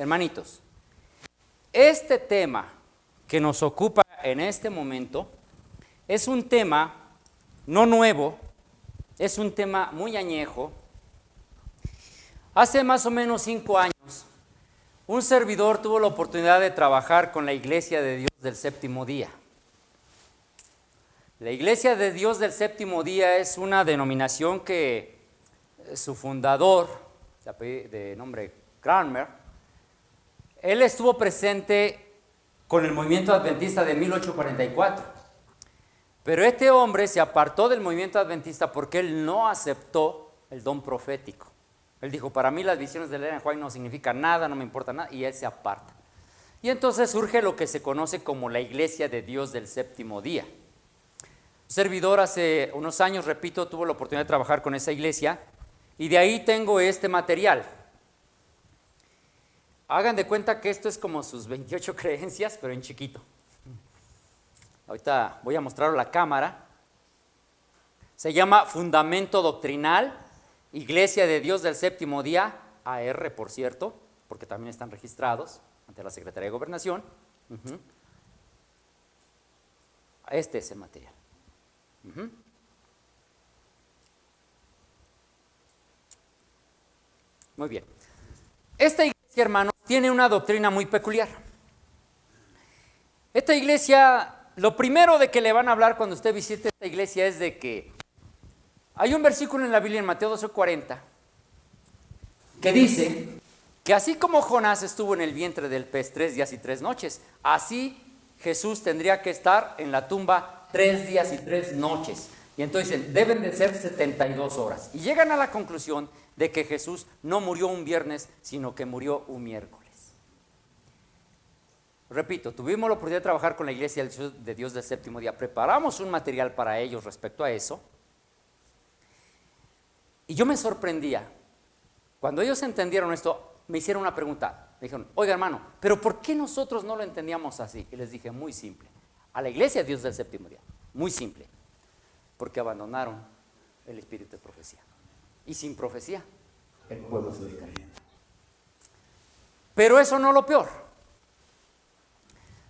Hermanitos, este tema que nos ocupa en este momento es un tema no nuevo, es un tema muy añejo. Hace más o menos 5 años, un servidor tuvo la oportunidad de trabajar con la Iglesia de Dios del Séptimo Día. La Iglesia de Dios del Séptimo Día es una denominación que su fundador, de nombre Cranmer, él estuvo presente con el movimiento adventista de 1844. Pero este hombre se apartó del movimiento adventista porque él no aceptó el don profético. Él dijo, para mí las visiones de Ellen White no significan nada, no me importa nada, y él se aparta. Y entonces surge lo que se conoce como la Iglesia de Dios del Séptimo Día. Un servidor hace unos años, repito, tuvo la oportunidad de trabajar con esa iglesia, y de ahí tengo este material. Hagan de cuenta que esto es como sus 28 creencias, pero en chiquito. Ahorita voy a mostrarlo a la cámara. Se llama Fundamento Doctrinal, Iglesia de Dios del Séptimo Día, AR, por cierto, porque también están registrados ante la Secretaría de Gobernación. Este es el material. Muy bien. Esta iglesia, hermanos, tiene una doctrina muy peculiar. Esta iglesia, lo primero de que le van a hablar cuando usted visite esta iglesia es de que hay un versículo en la Biblia, en Mateo 12:40, que dice que así como Jonás estuvo en el vientre del pez 3 días y 3 noches, así Jesús tendría que estar en la tumba 3 días y 3 noches. Y entonces dicen, deben de ser 72 horas. Y llegan a la conclusión de que Jesús no murió un viernes, sino que murió un miércoles. Repito, tuvimos la oportunidad de trabajar con la Iglesia de Dios del Séptimo Día. Preparamos un material para ellos respecto a eso. Y yo me sorprendía. Cuando ellos entendieron esto, me hicieron una pregunta. Me dijeron, oiga hermano, ¿pero por qué nosotros no lo entendíamos así? Y les dije, muy simple. A la Iglesia de Dios del Séptimo Día, muy simple. Porque abandonaron el espíritu de profecía. Y sin profecía, el pueblo se descarría. Pero eso no es lo peor.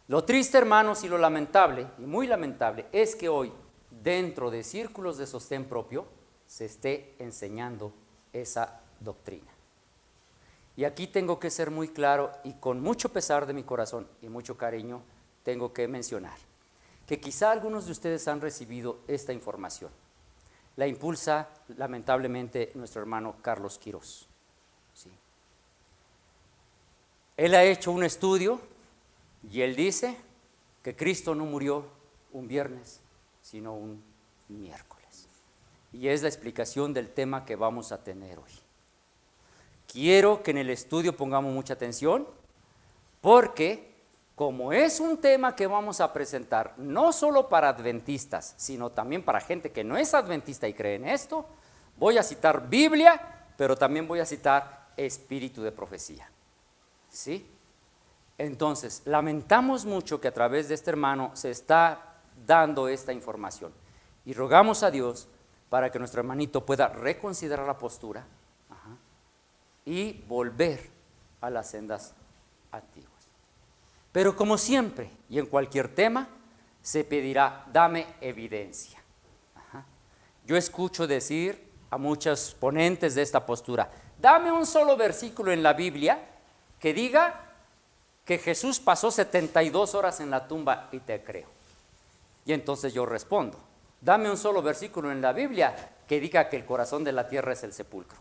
Lo triste, hermanos, y lo lamentable, y muy lamentable, es que hoy, dentro de círculos de sostén propio, se esté enseñando esa doctrina. Y aquí tengo que ser muy claro, y con mucho pesar de mi corazón y mucho cariño, tengo que mencionar que quizá algunos de ustedes han recibido esta información. La impulsa, lamentablemente, nuestro hermano Carlos Quirós. ¿Sí? Él ha hecho un estudio y él dice que Cristo no murió un viernes, sino un miércoles. Y es la explicación del tema que vamos a tener hoy. Quiero que en el estudio pongamos mucha atención, porque como es un tema que vamos a presentar no solo para adventistas, sino también para gente que no es adventista y cree en esto, voy a citar Biblia, pero también voy a citar espíritu de profecía. ¿Sí? Entonces, lamentamos mucho que a través de este hermano se está dando esta información. Y rogamos a Dios para que nuestro hermanito pueda reconsiderar la postura y volver a las sendas antiguas. Pero como siempre y en cualquier tema, se pedirá, dame evidencia. Yo escucho decir a muchos ponentes de esta postura, dame un solo versículo en la Biblia que diga que Jesús pasó 72 horas en la tumba y te creo. Y entonces yo respondo, dame un solo versículo en la Biblia que diga que el corazón de la tierra es el sepulcro.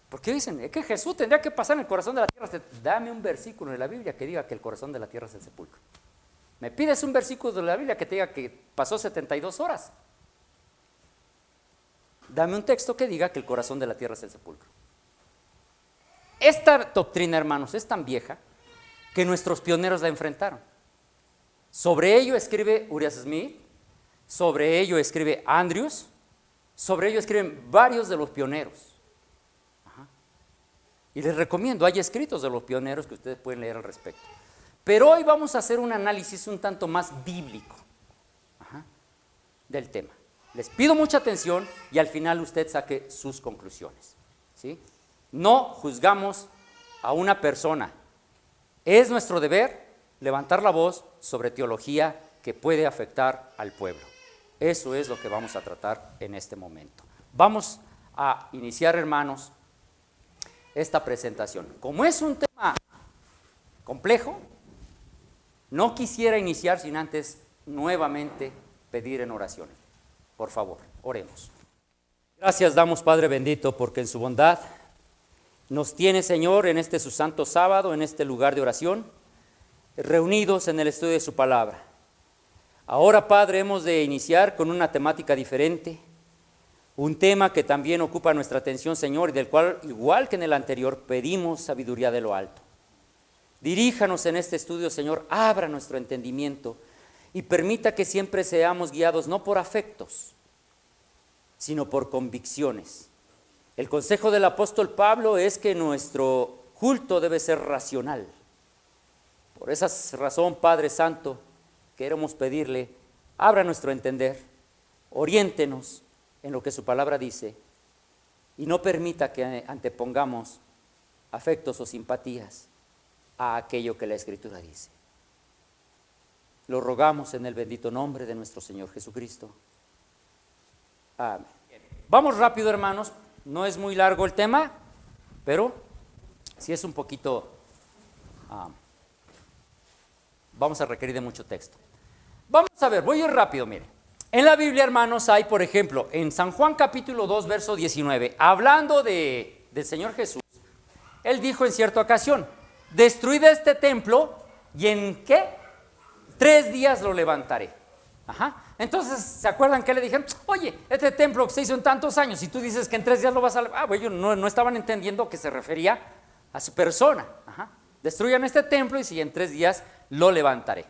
Porque dicen, es que Jesús tendría que pasar en el corazón de la tierra. Dame un versículo en la Biblia que diga que el corazón de la tierra es el sepulcro. Me pides un versículo de la Biblia que te diga que pasó 72 horas. Dame un texto que diga que el corazón de la tierra es el sepulcro. Esta doctrina, hermanos, es tan vieja que nuestros pioneros la enfrentaron. Sobre ello escribe Uriah Smith, sobre ello escribe Andrews, sobre ello escriben varios de los pioneros. Y les recomiendo, hay escritos de los pioneros que ustedes pueden leer al respecto. Pero hoy vamos a hacer un análisis un tanto más bíblico del tema. Les pido mucha atención y al final usted saque sus conclusiones. ¿Sí? No juzgamos a una persona. Es nuestro deber levantar la voz sobre teología que puede afectar al pueblo. Eso es lo que vamos a tratar en este momento. Vamos a iniciar, hermanos, esta presentación. Como es un tema complejo, no quisiera iniciar sin antes nuevamente pedir en oración. Por favor, oremos. Gracias damos, Padre bendito, porque en su bondad nos tiene, Señor, en este su santo sábado, en este lugar de oración, reunidos en el estudio de su palabra. Ahora, Padre, hemos de iniciar con una temática diferente, un tema que también ocupa nuestra atención, Señor, y del cual, igual que en el anterior, pedimos sabiduría de lo alto. Diríjanos en este estudio, Señor, abra nuestro entendimiento y permita que siempre seamos guiados no por afectos, sino por convicciones. El consejo del apóstol Pablo es que nuestro culto debe ser racional. Por esa razón, Padre Santo, queremos pedirle, abra nuestro entender, oriéntenos en lo que su palabra dice y no permita que antepongamos afectos o simpatías a aquello que la Escritura dice. Lo rogamos en el bendito nombre de nuestro Señor Jesucristo. Amén. Vamos rápido, hermanos. No es muy largo el tema, pero sí es un poquito, vamos a requerir de mucho texto. Vamos a ver, voy a ir rápido, mire. En la Biblia, hermanos, hay, por ejemplo, en San Juan capítulo 2, verso 19, hablando del Señor Jesús, Él dijo en cierta ocasión, destruid este templo y ¿en qué? 3 días lo levantaré. Ajá. Entonces, ¿se acuerdan que le dijeron? Oye, este templo que se hizo en tantos años y tú dices que en 3 días lo vas a levantar. Bueno, no estaban entendiendo que se refería a su persona. Ajá. Destruyan este templo y si en 3 días lo levantaré.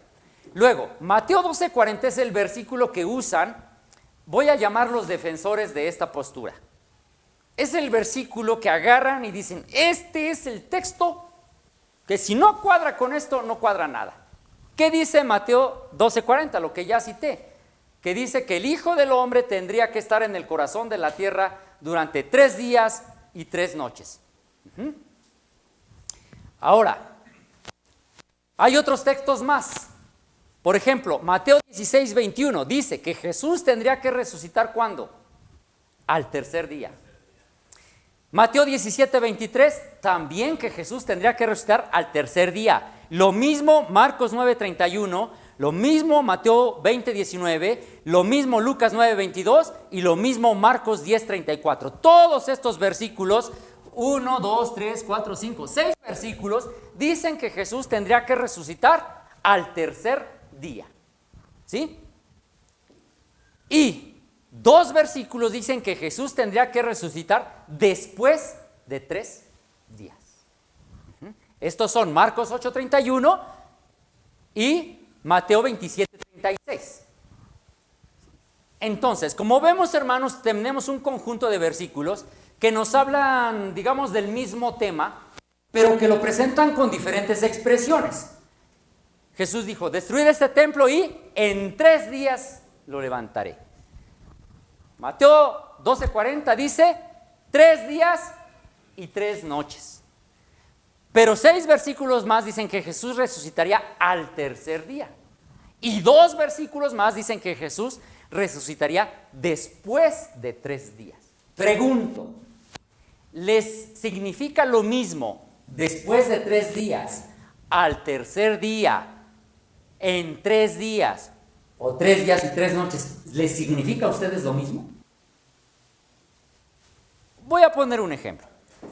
Luego, Mateo 12:40 es el versículo que usan, voy a llamar los defensores de esta postura. Es el versículo que agarran y dicen, este es el texto que si no cuadra con esto, no cuadra nada. ¿Qué dice Mateo 12:40? Lo que ya cité, que dice que el Hijo del Hombre tendría que estar en el corazón de la tierra durante 3 días y 3 noches. Ahora, hay otros textos más. Por ejemplo, Mateo 16:21 dice que Jesús tendría que resucitar ¿cuándo? Al tercer día. Mateo 17:23 también que Jesús tendría que resucitar al tercer día. Lo mismo Marcos 9:31, lo mismo Mateo 20:19, lo mismo Lucas 9:22 y lo mismo Marcos 10:34. Todos estos versículos, 1, 2, 3, 4, 5, 6 versículos, dicen que Jesús tendría que resucitar al tercer día. ¿Sí? Y 2 versículos dicen que Jesús tendría que resucitar después de 3 días. Estos son Marcos 8:31 y Mateo 27:36. Entonces, como vemos, hermanos, tenemos un conjunto de versículos que nos hablan, digamos, del mismo tema, pero que lo presentan con diferentes expresiones. Jesús dijo, destruid este templo y en 3 días lo levantaré. Mateo 12:40 dice, 3 días y 3 noches. Pero 6 versículos más dicen que Jesús resucitaría al tercer día. Y 2 versículos más dicen que Jesús resucitaría después de 3 días. Pregunto, ¿les significa lo mismo después de 3 días, al tercer día, en 3 días, o 3 días y 3 noches? ¿Les significa a ustedes lo mismo? Voy a poner un ejemplo.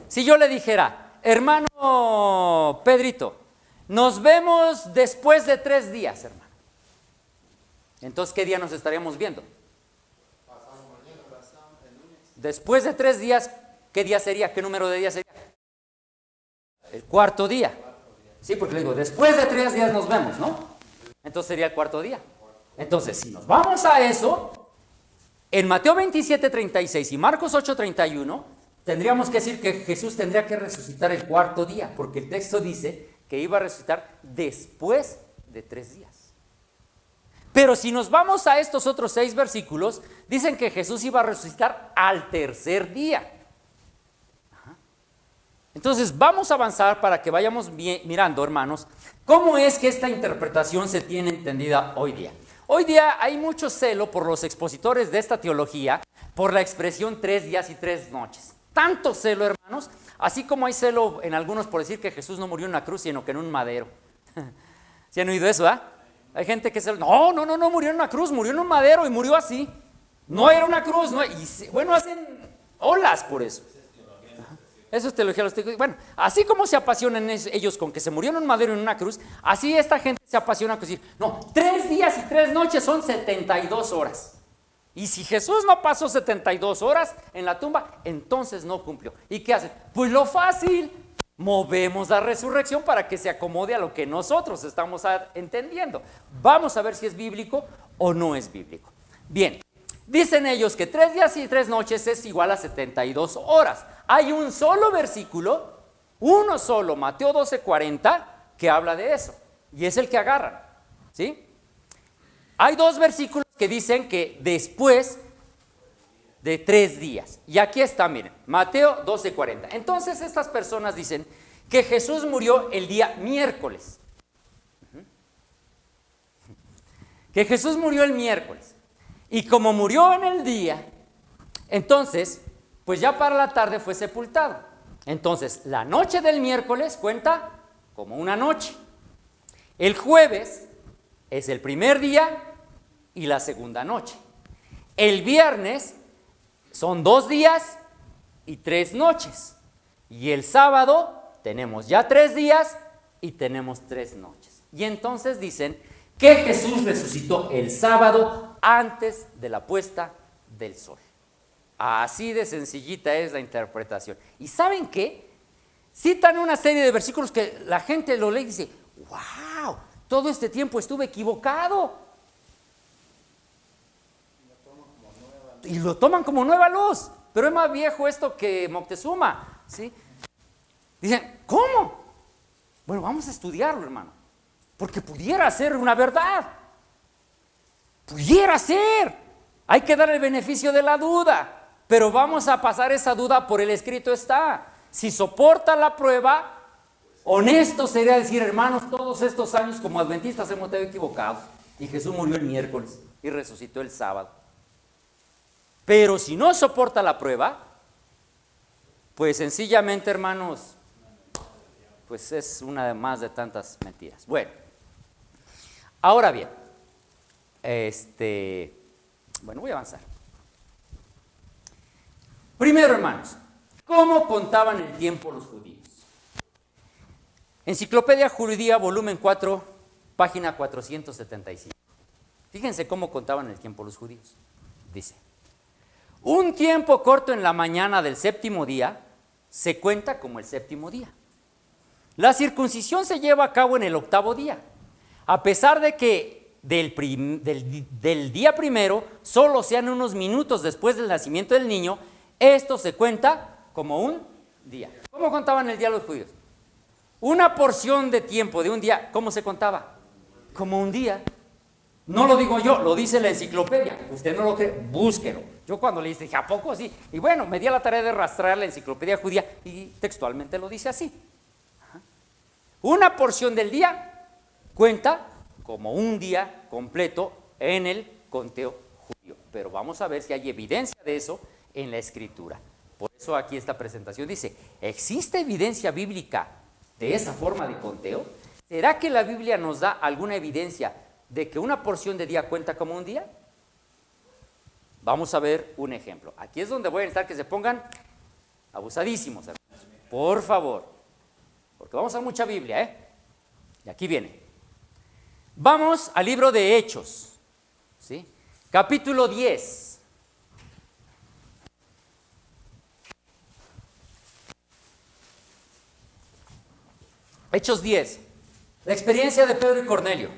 Si yo le dijera, hermano Pedrito, nos vemos después de 3 días, hermano. Entonces, ¿qué día nos estaríamos viendo? Después de 3 días, ¿qué día sería? ¿Qué número de días sería? El cuarto día. Sí, porque le digo, después de 3 días nos vemos, ¿no? Entonces sería el cuarto día. Entonces, si nos vamos a eso, en Mateo 27:36 y Marcos 8:31, tendríamos que decir que Jesús tendría que resucitar el cuarto día, porque el texto dice que iba a resucitar después de 3 días. Pero si nos vamos a estos otros 6 versículos, dicen que Jesús iba a resucitar al tercer día. Entonces vamos a avanzar para que vayamos mirando, hermanos, cómo es que esta interpretación se tiene entendida hoy día. Hoy día hay mucho celo por los expositores de esta teología por la expresión 3 días y 3 noches. Tanto celo, hermanos, así como hay celo en algunos por decir que Jesús no murió en una cruz, sino que en un madero. ¿Sí han oído eso, Hay gente que no murió en una cruz, murió en un madero y murió así. No era una cruz, no, y bueno, hacen olas por eso. Eso es teología. Bueno, así como se apasionan ellos con que se murió en un madero en una cruz, así esta gente se apasiona con decir, no, 3 días y 3 noches son 72 horas. Y si Jesús no pasó 72 horas en la tumba, entonces no cumplió. ¿Y qué hacen? Pues lo fácil, movemos la resurrección para que se acomode a lo que nosotros estamos entendiendo. Vamos a ver si es bíblico o no es bíblico. Bien, dicen ellos que 3 días y 3 noches es igual a 72 horas. Hay un solo versículo, uno solo, Mateo 12:40, que habla de eso. Y es el que agarran, ¿sí? Hay 2 versículos que dicen que después de 3 días. Y aquí está, miren, Mateo 12:40. Entonces estas personas dicen que Jesús murió el día miércoles. Que Jesús murió el miércoles. Y como murió en el día, entonces, pues ya para la tarde fue sepultado. Entonces, la noche del miércoles cuenta como una noche. El jueves es el primer día y la segunda noche. El viernes son 2 días y 3 noches. Y el sábado tenemos ya 3 días y tenemos 3 noches. Y entonces dicen que Jesús resucitó el sábado antes de la puesta del sol. Así de sencillita es la interpretación. ¿Y saben qué? Citan una serie de versículos que la gente lo lee y dice, ¡wow! Todo este tiempo estuve equivocado. Y lo toman como nueva luz. Pero es más viejo esto que Moctezuma, ¿sí? Dicen, ¿cómo? Bueno, vamos a estudiarlo, hermano. Porque pudiera ser una verdad. Pudiera ser. Hay que dar el beneficio de la duda. Pero vamos a pasar esa duda por el escrito está. Si soporta la prueba, honesto sería decir, hermanos, todos estos años como adventistas hemos estado equivocados. Y Jesús murió el miércoles y resucitó el sábado. Pero si no soporta la prueba, pues sencillamente, hermanos, pues es una más de tantas mentiras. Bueno, ahora bien, bueno, voy a avanzar. Primero, hermanos, ¿cómo contaban el tiempo los judíos? Enciclopedia Judía, volumen 4, página 475. Fíjense cómo contaban el tiempo los judíos. Dice, un tiempo corto en la mañana del 7º día se cuenta como el 7º día. La circuncisión se lleva a cabo en el 8º día, a pesar de que del día primero solo sean unos minutos después del nacimiento del niño. Esto se cuenta como un día. ¿Cómo contaban el día los judíos? Una porción de tiempo de un día, ¿cómo se contaba? Como un día. No lo digo yo, lo dice la enciclopedia. Usted no lo cree, búsquelo. Yo cuando le dije, ¿a poco sí? Y bueno, me di a la tarea de rastrear la enciclopedia judía y textualmente lo dice así. Una porción del día cuenta como un día completo en el conteo judío. Pero vamos a ver si hay evidencia de eso en la escritura. Por eso aquí esta presentación dice, ¿existe evidencia bíblica de esa forma de conteo? ¿Será que la Biblia nos da alguna evidencia de que una porción de día cuenta como un día? Vamos a ver un ejemplo. Aquí es donde voy a necesitar que se pongan abusadísimos, hermanos. Por favor. Porque vamos a mucha Biblia, Y aquí viene. Vamos al libro de Hechos, ¿sí? Capítulo 10. Hechos 10, la experiencia de Pedro y Cornelio.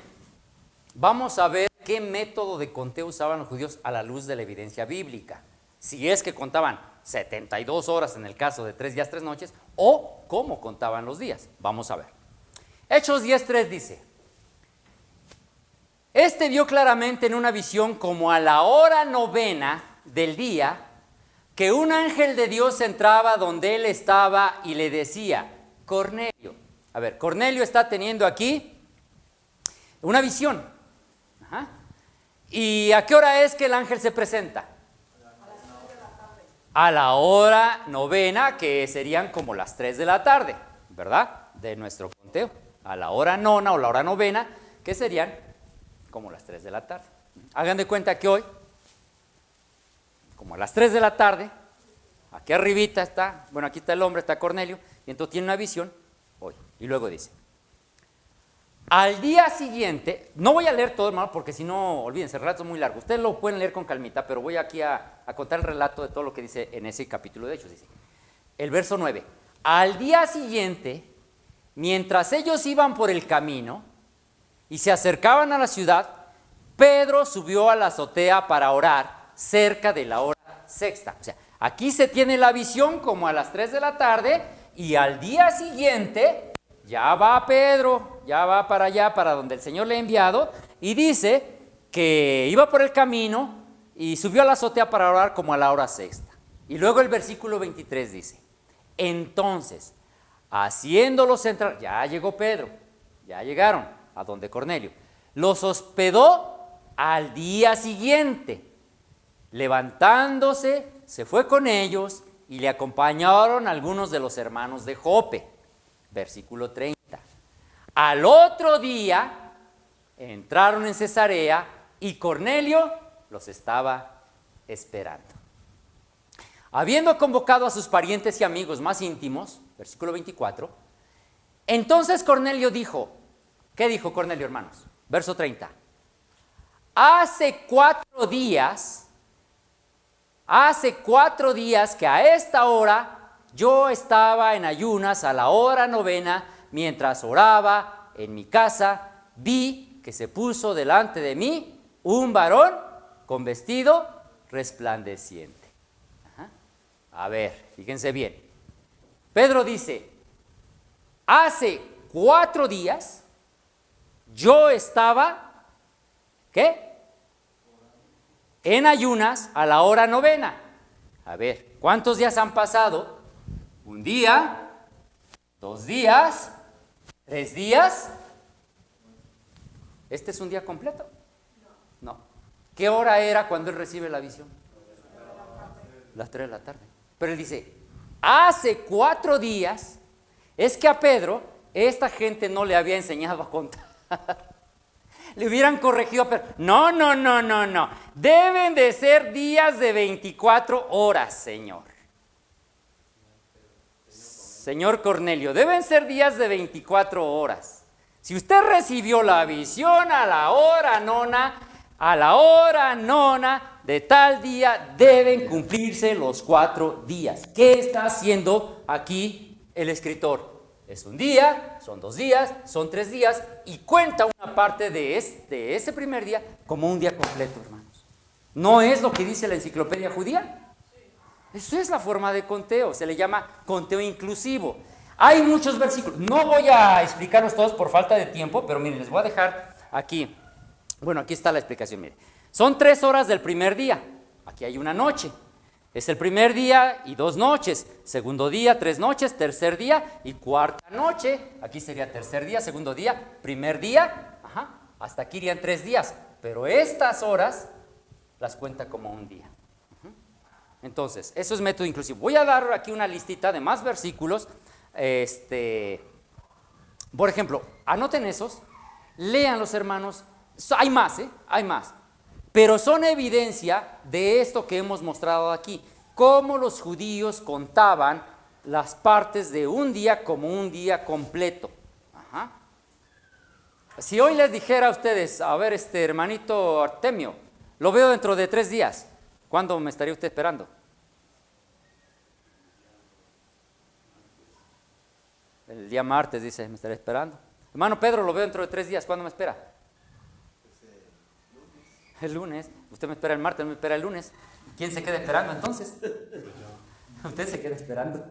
Vamos a ver qué método de conteo usaban los judíos a la luz de la evidencia bíblica. Si es que contaban 72 horas en el caso de 3 días, 3 noches, o cómo contaban los días. Vamos a ver. Hechos 10:3 dice, vio claramente en una visión como a la hora 9 del día que un ángel de Dios entraba donde él estaba y le decía, Cornelio. A ver, Cornelio está teniendo aquí una visión. Ajá. ¿Y a qué hora es que el ángel se presenta? A la hora novena, que serían como las 3 de la tarde, ¿verdad? De nuestro conteo. A la hora nona o la hora novena, que serían como las 3 de la tarde. Hagan de cuenta que hoy, como a las 3 de la tarde, aquí arribita está, bueno, aquí está el hombre, está Cornelio, y entonces tiene una visión hoy. Y luego dice, al día siguiente, no voy a leer todo, hermano, porque si no, olvídense, el relato es muy largo. Ustedes lo pueden leer con calmita, pero voy aquí a contar el relato de todo lo que dice en ese capítulo de Hechos. Dice, el verso 9, al día siguiente, mientras ellos iban por el camino y se acercaban a la ciudad, Pedro subió a la azotea para orar cerca de la hora sexta. O sea, aquí se tiene la visión como a las 3 de la tarde y al día siguiente ya va Pedro, ya va para allá, para donde el Señor le ha enviado, y dice que iba por el camino y subió a la azotea para orar como a la hora sexta. Y luego el versículo 23 dice, entonces, haciéndolos entrar, ya llegó Pedro, ya llegaron a donde Cornelio, los hospedó al día siguiente. Levantándose, se fue con ellos y le acompañaron algunos de los hermanos de Jope. Versículo 30. Al otro día entraron en Cesarea y Cornelio los estaba esperando. Habiendo convocado a sus parientes y amigos más íntimos, versículo 24, entonces Cornelio dijo, ¿qué dijo Cornelio, hermanos? Verso 30. Hace 4 días que a esta hora yo estaba en ayunas a la hora novena, mientras oraba en mi casa, vi que se puso delante de mí un varón con vestido resplandeciente. Ajá. A ver, fíjense bien. Pedro dice, hace 4 días yo estaba, ¿qué? En ayunas a la hora novena. A ver, ¿cuántos días han pasado? 1 día, 2 días, 3 días. ¿Este es un día completo? No. ¿Qué hora era cuando él recibe la visión? Las 3 de la tarde. Pero él dice, hace 4 días, es que a Pedro, esta gente no le había enseñado a contar. Le hubieran corregido, pero no. Deben de ser días de 24 horas, Señor. Señor Cornelio, deben ser días de 24 horas. Si usted recibió la visión a la hora nona de tal día, deben cumplirse los 4 días. ¿Qué está haciendo aquí el escritor? Es 1 día, son 2 días, son 3 días, y cuenta una parte de ese primer día como un día completo, hermanos. ¿No es lo que dice la enciclopedia judía? Eso es la forma de conteo, se le llama conteo inclusivo. Hay muchos versículos, no voy a explicarlos todos por falta de tiempo, pero miren, les voy a dejar aquí. Bueno, aquí está la explicación, miren. Son 3 horas del primer día, aquí hay una noche. Es el primer día y 2 noches, segundo día, 3 noches, tercer día y cuarta noche. Aquí sería tercer día, segundo día, primer día, hasta aquí irían 3 días. Pero estas horas las cuenta como un día. Entonces, eso es método inclusivo. Voy a dar aquí una listita de más versículos. Por ejemplo, anoten esos, lean los hermanos. Hay más, hay más. Pero son evidencia de esto que hemos mostrado aquí. Cómo los judíos contaban las partes de un día como un día completo. Ajá. Si hoy les dijera a ustedes, a ver, hermanito Artemio, lo veo dentro de 3 días. ¿Cuándo me estaría usted esperando? El día martes, dice, me estaría esperando. Hermano Pedro, lo veo dentro de 3 días. ¿Cuándo me espera? El lunes. Usted me espera el martes, me espera el lunes. ¿Quién se queda esperando entonces? Usted se queda esperando.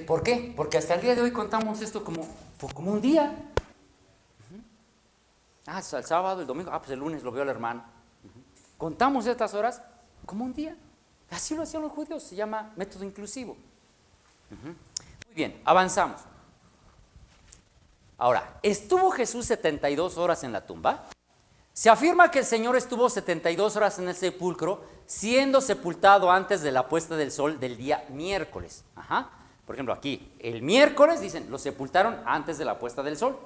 ¿Por qué? Porque hasta el día de hoy contamos esto como un día. El sábado, el domingo, pues el lunes lo veo al hermano. Contamos estas horas como un día. Así lo hacían los judíos, se llama método inclusivo. Muy bien, avanzamos. Ahora, ¿estuvo Jesús 72 horas en la tumba? Se afirma que el Señor estuvo 72 horas en el sepulcro, siendo sepultado antes de la puesta del sol del día miércoles. Por ejemplo, aquí, el miércoles, dicen, lo sepultaron antes de la puesta del sol.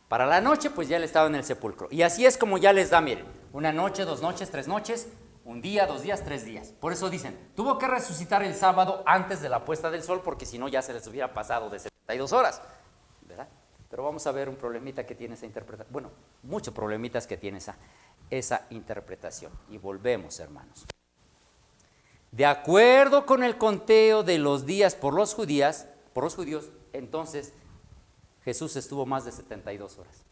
Para la noche, pues ya él estaba en el sepulcro. Y así es como ya les da, miren, una noche, 2 noches, 3 noches, un día, 2 días, 3 días. Por eso dicen, tuvo que resucitar el sábado antes de la puesta del sol, porque si no ya se les hubiera pasado de 72 horas, ¿verdad? Pero vamos a ver un problemita que tiene esa interpretación. Bueno, muchos problemitas que tiene esa interpretación. Y volvemos, hermanos. De acuerdo con el conteo de los días por los judíos, entonces Jesús estuvo más de 72 horas.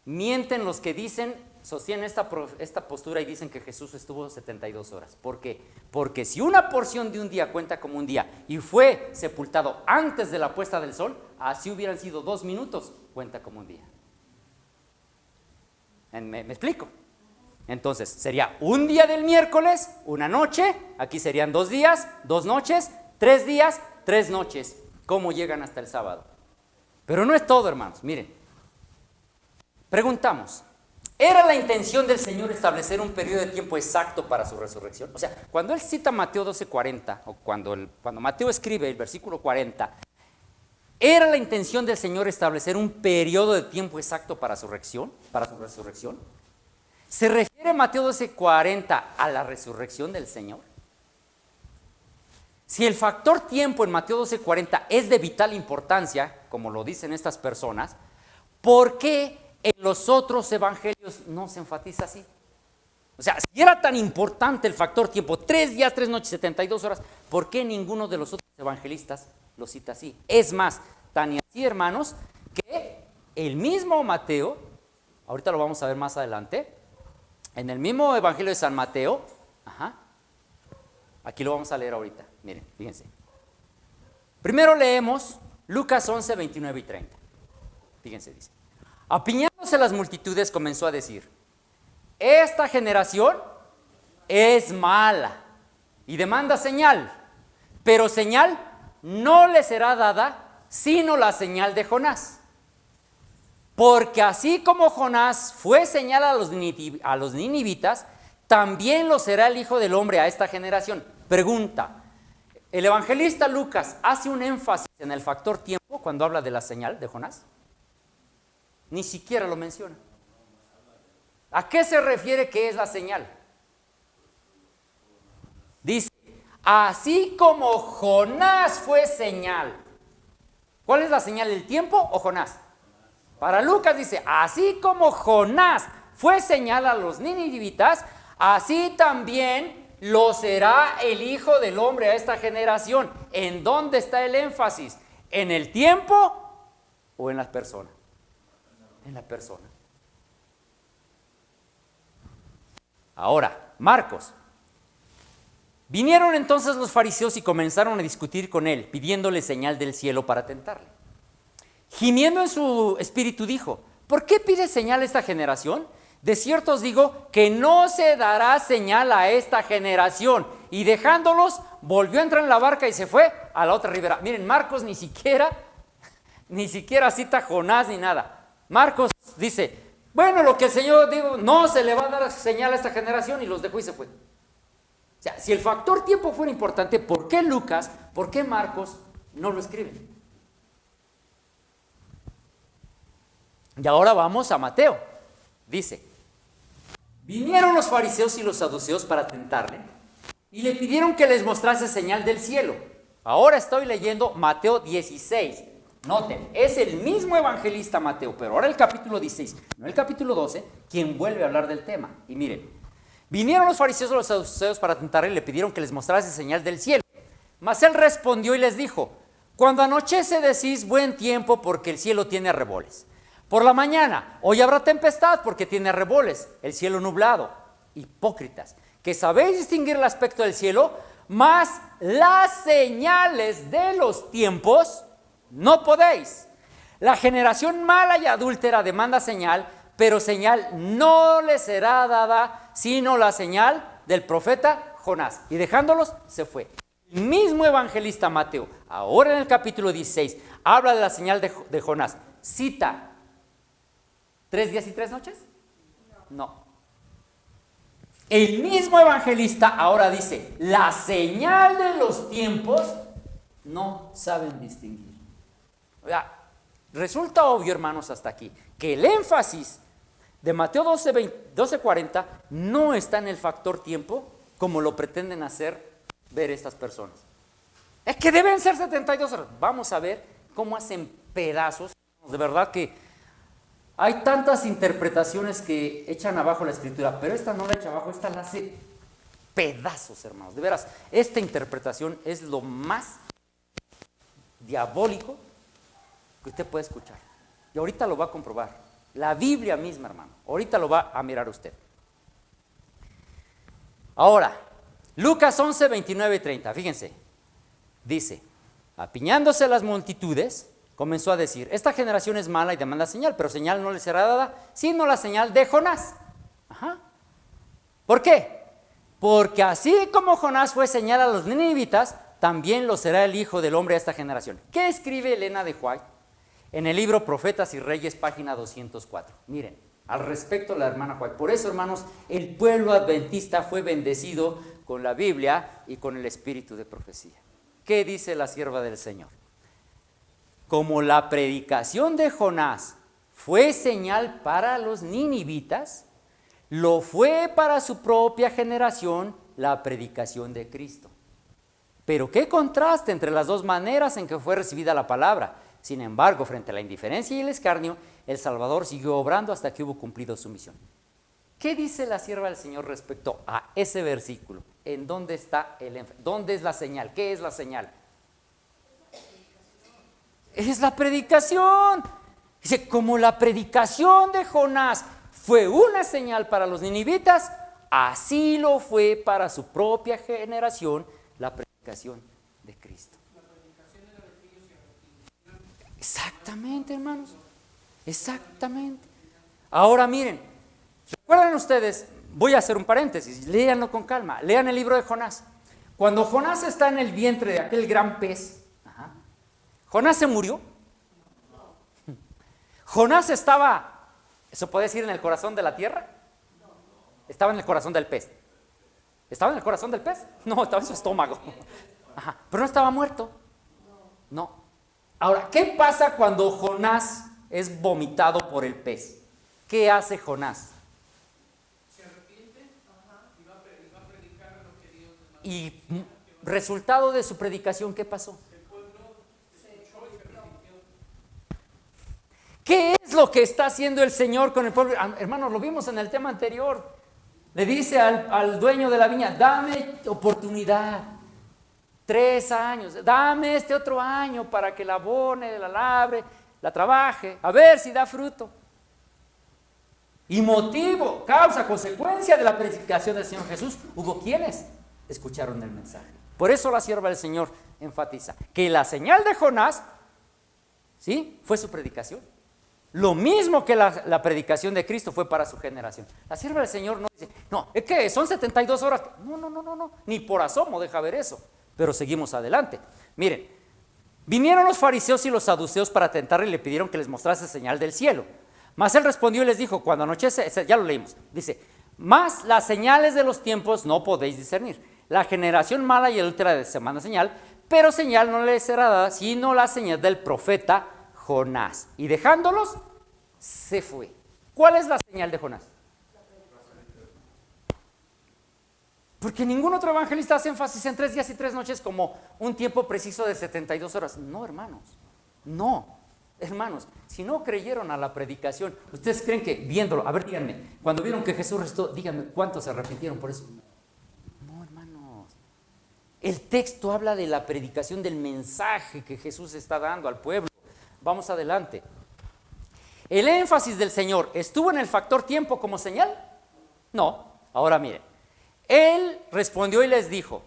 Mienten los que dicen, sostienen esta postura y dicen que Jesús estuvo 72 horas. ¿Por qué? Porque si una porción de un día cuenta como un día y fue sepultado antes de la puesta del sol, así hubieran sido 2 minutos, cuenta como un día. ¿Me explico? Entonces, sería un día del miércoles, una noche, aquí serían 2 días, 2 noches, 3 días, 3 noches. ¿Cómo llegan hasta el sábado? Pero no es todo, hermanos, miren. Preguntamos, ¿era la intención del Señor establecer un periodo de tiempo exacto para su resurrección? O sea, cuando él cita Mateo 12:40, o cuando Mateo escribe el versículo 40, ¿era la intención del Señor establecer un periodo de tiempo exacto para su resurrección? ¿Se refiere Mateo 12:40 a la resurrección del Señor? Si el factor tiempo en Mateo 12:40 es de vital importancia, como lo dicen estas personas, ¿por qué en los otros evangelios no se enfatiza así? O sea, si era tan importante el factor tiempo, 3 días, 3 noches, 72 horas, ¿por qué ninguno de los otros evangelistas lo cita así? Es más, tan y así, hermanos, que el mismo Mateo, ahorita lo vamos a ver más adelante, en el mismo evangelio de San Mateo, aquí lo vamos a leer ahorita, miren, fíjense. Primero leemos Lucas 11, 29 y 30. Fíjense, dice. Apiñándose las multitudes, comenzó a decir: esta generación es mala y demanda señal, pero señal no le será dada sino la señal de Jonás. Porque así como Jonás fue señal a los ninivitas, también lo será el Hijo del Hombre a esta generación. Pregunta, ¿el evangelista Lucas hace un énfasis en el factor tiempo cuando habla de la señal de Jonás? Ni siquiera lo menciona. ¿A qué se refiere que es la señal? Dice, así como Jonás fue señal. ¿Cuál es la señal, el tiempo o Jonás? Para Lucas dice, así como Jonás fue señal a los ninivitas, así también lo será el Hijo del Hombre a esta generación. ¿En dónde está el énfasis? ¿En el tiempo o en las personas? En la persona. Ahora, Marcos. Vinieron entonces los fariseos y comenzaron a discutir con él, pidiéndole señal del cielo para tentarle. Gimiendo en su espíritu dijo: ¿por qué pide señal a esta generación? De cierto os digo que no se dará señal a esta generación. Y dejándolos, volvió a entrar en la barca y se fue a la otra ribera. Miren, Marcos ni siquiera cita a Jonás ni nada. Marcos dice, bueno, lo que el Señor dijo, no se le va a dar señal a esta generación, y los dejó y se fue. O sea, si el factor tiempo fuera importante, ¿por qué Lucas, por qué Marcos no lo escriben? Y ahora vamos a Mateo. Dice, vinieron los fariseos y los saduceos para tentarle y le pidieron que les mostrase señal del cielo. Ahora estoy leyendo Mateo 16. Noten, es el mismo evangelista Mateo, pero ahora el capítulo 16, no el capítulo 12, quien vuelve a hablar del tema. Y miren, vinieron los fariseos y los saduceos para tentarle y le pidieron que les mostrase señal del cielo. Mas él respondió y les dijo: cuando anochece decís buen tiempo, porque el cielo tiene arreboles. Por la mañana, hoy habrá tempestad, porque tiene arreboles, el cielo nublado. Hipócritas, que sabéis distinguir el aspecto del cielo, mas las señales de los tiempos no podéis. La generación mala y adúltera demanda señal, pero señal no les será dada, sino la señal del profeta Jonás. Y dejándolos, se fue. El mismo evangelista Mateo, ahora en el capítulo 16, habla de la señal de Jonás. Cita, ¿3 días y 3 noches? No. El mismo evangelista ahora dice, la señal de los tiempos no saben distinguir. O sea, resulta obvio, hermanos, hasta aquí, que el énfasis de Mateo 12:40 no está en el factor tiempo como lo pretenden hacer ver estas personas. Es que deben ser 72 horas. Vamos a ver cómo hacen pedazos. De verdad que hay tantas interpretaciones que echan abajo la escritura, pero esta no la echa abajo, esta la hace pedazos, hermanos. De veras, esta interpretación es lo más diabólico que usted puede escuchar. Y ahorita lo va a comprobar. La Biblia misma, hermano. Ahorita lo va a mirar usted. Ahora, Lucas 11, 29 y 30. Fíjense. Dice, apiñándose las multitudes, comenzó a decir, esta generación es mala y demanda señal, pero señal no le será dada, sino la señal de Jonás. Ajá. ¿Por qué? Porque así como Jonás fue señal a los ninivitas, también lo será el Hijo del Hombre a esta generación. ¿Qué escribe Elena de White en el libro Profetas y Reyes, página 204? Miren, al respecto la hermana White. Por eso, hermanos, el pueblo adventista fue bendecido con la Biblia y con el espíritu de profecía. ¿Qué dice la sierva del Señor? Como la predicación de Jonás fue señal para los ninivitas, lo fue para su propia generación la predicación de Cristo. Pero qué contraste entre las dos maneras en que fue recibida la palabra. Sin embargo, frente a la indiferencia y el escarnio, el Salvador siguió obrando hasta que hubo cumplido su misión. ¿Qué dice la sierva del Señor respecto a ese versículo? ¿En dónde está el énfasis? ¿Dónde es la señal? ¿Qué es la señal? Es la predicación. Dice, como la predicación de Jonás fue una señal para los ninivitas, así lo fue para su propia generación la predicación de Cristo. La predicación era de ellos y arrepentimiento. Exactamente, hermanos. Exactamente. Ahora miren, ¿recuerdan ustedes? Voy a hacer un paréntesis, léanlo con calma, lean el libro de Jonás. Cuando Jonás está en el vientre de aquel gran pez, ¿Jonás se murió? ¿Jonás estaba, eso puede decir, en el corazón de la tierra? Estaba en el corazón del pez. ¿Estaba en el corazón del pez? No, estaba en su estómago. Ajá. Pero no estaba muerto. No. Ahora, ¿qué pasa cuando Jonás es vomitado por el pez? ¿Qué hace Jonás? Se arrepiente y va a predicar lo que Dios le mandó. Y resultado de su predicación, ¿qué pasó? ¿Qué es lo que está haciendo el Señor con el pueblo? Hermanos, lo vimos en el tema anterior. Le dice al dueño de la viña, dame oportunidad, 3 años, dame este otro año para que la abone, la labre, la trabaje, a ver si da fruto. Y motivo, causa, consecuencia de la predicación del Señor Jesús, hubo quienes escucharon el mensaje. Por eso la sierva del Señor enfatiza que la señal de Jonás, ¿sí?, fue su predicación. Lo mismo que la predicación de Cristo fue para su generación. La sierva del Señor no dice, no, es que son 72 horas. No, ni por asomo deja ver eso. Pero seguimos adelante. Miren, vinieron los fariseos y los saduceos para tentarle y le pidieron que les mostrase señal del cielo. Mas él respondió y les dijo, cuando anochece, ya lo leímos, dice, mas las señales de los tiempos no podéis discernir. La generación mala y adúltera demanda señal, pero señal no les será dada, sino la señal del profeta Jonás. Y dejándolos, se fue. ¿Cuál es la señal de Jonás? Porque ningún otro evangelista hace énfasis en 3 días y 3 noches como un tiempo preciso de 72 horas. No, hermanos. No, hermanos. Si no creyeron a la predicación, ¿ustedes creen que viéndolo? A ver, díganme. Cuando vieron que Jesús restó, díganme, ¿cuántos se arrepintieron por eso? No, hermanos. El texto habla de la predicación del mensaje que Jesús está dando al pueblo. Vamos adelante. ¿El énfasis del Señor estuvo en el factor tiempo como señal? No. Ahora miren. Él respondió y les dijo,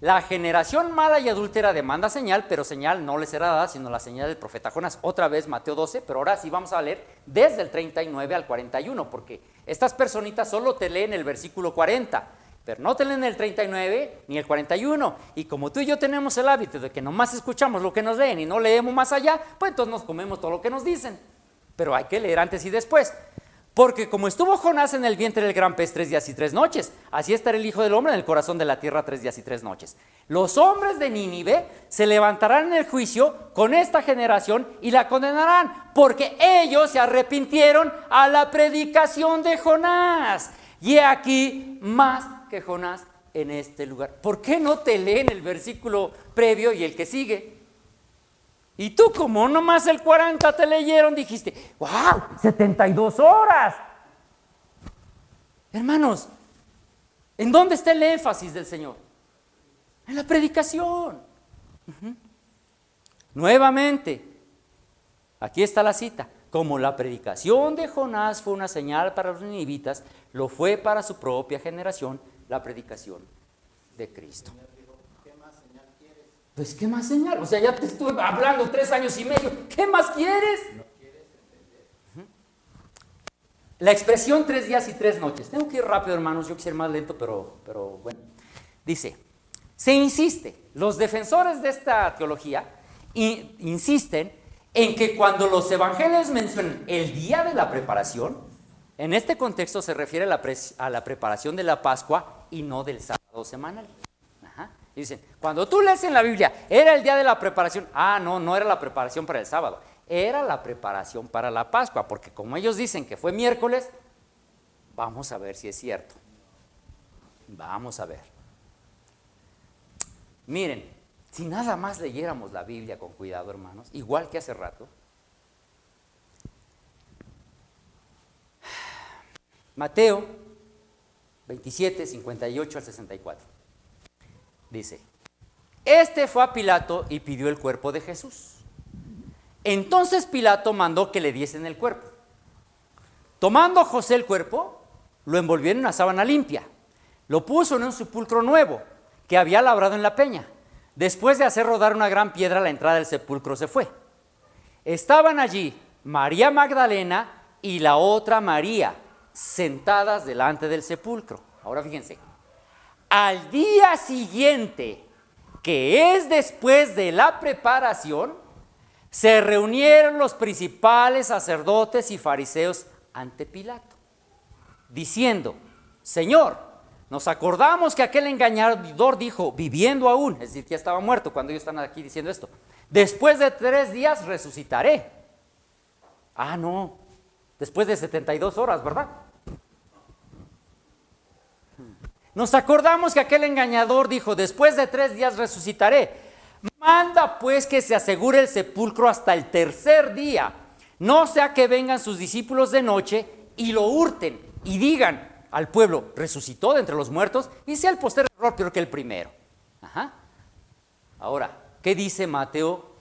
La generación mala y adúltera demanda señal, pero señal no le será dada, sino la señal del profeta Jonás. Otra vez Mateo 12, pero ahora sí vamos a leer desde el 39 al 41, porque estas personitas solo te leen el versículo 40, pero no te leen el 39 ni el 41. Y como tú y yo tenemos el hábito de que nomás escuchamos lo que nos leen y no leemos más allá, pues entonces nos comemos todo lo que nos dicen. Pero hay que leer antes y después. Porque como estuvo Jonás en el vientre del gran pez 3 días y 3 noches, así estará el Hijo del Hombre en el corazón de la tierra 3 días y 3 noches. Los hombres de Nínive se levantarán en el juicio con esta generación y la condenarán, porque ellos se arrepintieron a la predicación de Jonás. Y he aquí más que Jonás en este lugar. ¿Por qué no te leen el versículo previo y el que sigue? Y tú, como nomás el 40 te leyeron, dijiste, ¡wow! 72 horas. Hermanos, ¿en dónde está el énfasis del Señor? En la predicación. Nuevamente, aquí está la cita. Como la predicación de Jonás fue una señal para los ninivitas, lo fue para su propia generación la predicación de Cristo. Pues, ¿qué más señal? O sea, ya te estuve hablando 3 años y medio. ¿Qué más quieres? La expresión 3 días y 3 noches. Tengo que ir rápido, hermanos. Yo quisiera ir más lento, pero bueno. Dice, se insiste, los defensores de esta teología insisten en que cuando los evangelios mencionan el día de la preparación, en este contexto se refiere a la preparación de la Pascua y no del sábado semanal. Dicen, cuando tú lees en la Biblia, era el día de la preparación. No era la preparación para el sábado, era la preparación para la Pascua, porque como ellos dicen que fue miércoles, vamos a ver si es cierto. Vamos a ver. Miren, si nada más leyéramos la Biblia con cuidado, hermanos, igual que hace rato. Mateo 27, 58 al 64. Dice, este fue a Pilato y pidió el cuerpo de Jesús. Entonces Pilato mandó que le diesen el cuerpo. Tomando José el cuerpo, lo envolvió en una sábana limpia, lo puso en un sepulcro nuevo que había labrado en la peña. Después de hacer rodar una gran piedra a la entrada del sepulcro se fue. Estaban allí María Magdalena y la otra María sentadas delante del sepulcro. Ahora fíjense. Al día siguiente, que es después de la preparación, se reunieron los principales sacerdotes y fariseos ante Pilato, diciendo, Señor, nos acordamos que aquel engañador dijo, viviendo aún, es decir, que ya estaba muerto cuando ellos están aquí diciendo esto, después de 3 días resucitaré. No, después de 72 horas, ¿verdad? Nos acordamos que aquel engañador dijo, después de 3 días resucitaré. Manda pues que se asegure el sepulcro hasta el 3er día, no sea que vengan sus discípulos de noche y lo hurten y digan al pueblo, resucitó de entre los muertos, y sea el postrer error peor que el primero. Ahora, ¿qué dice Mateo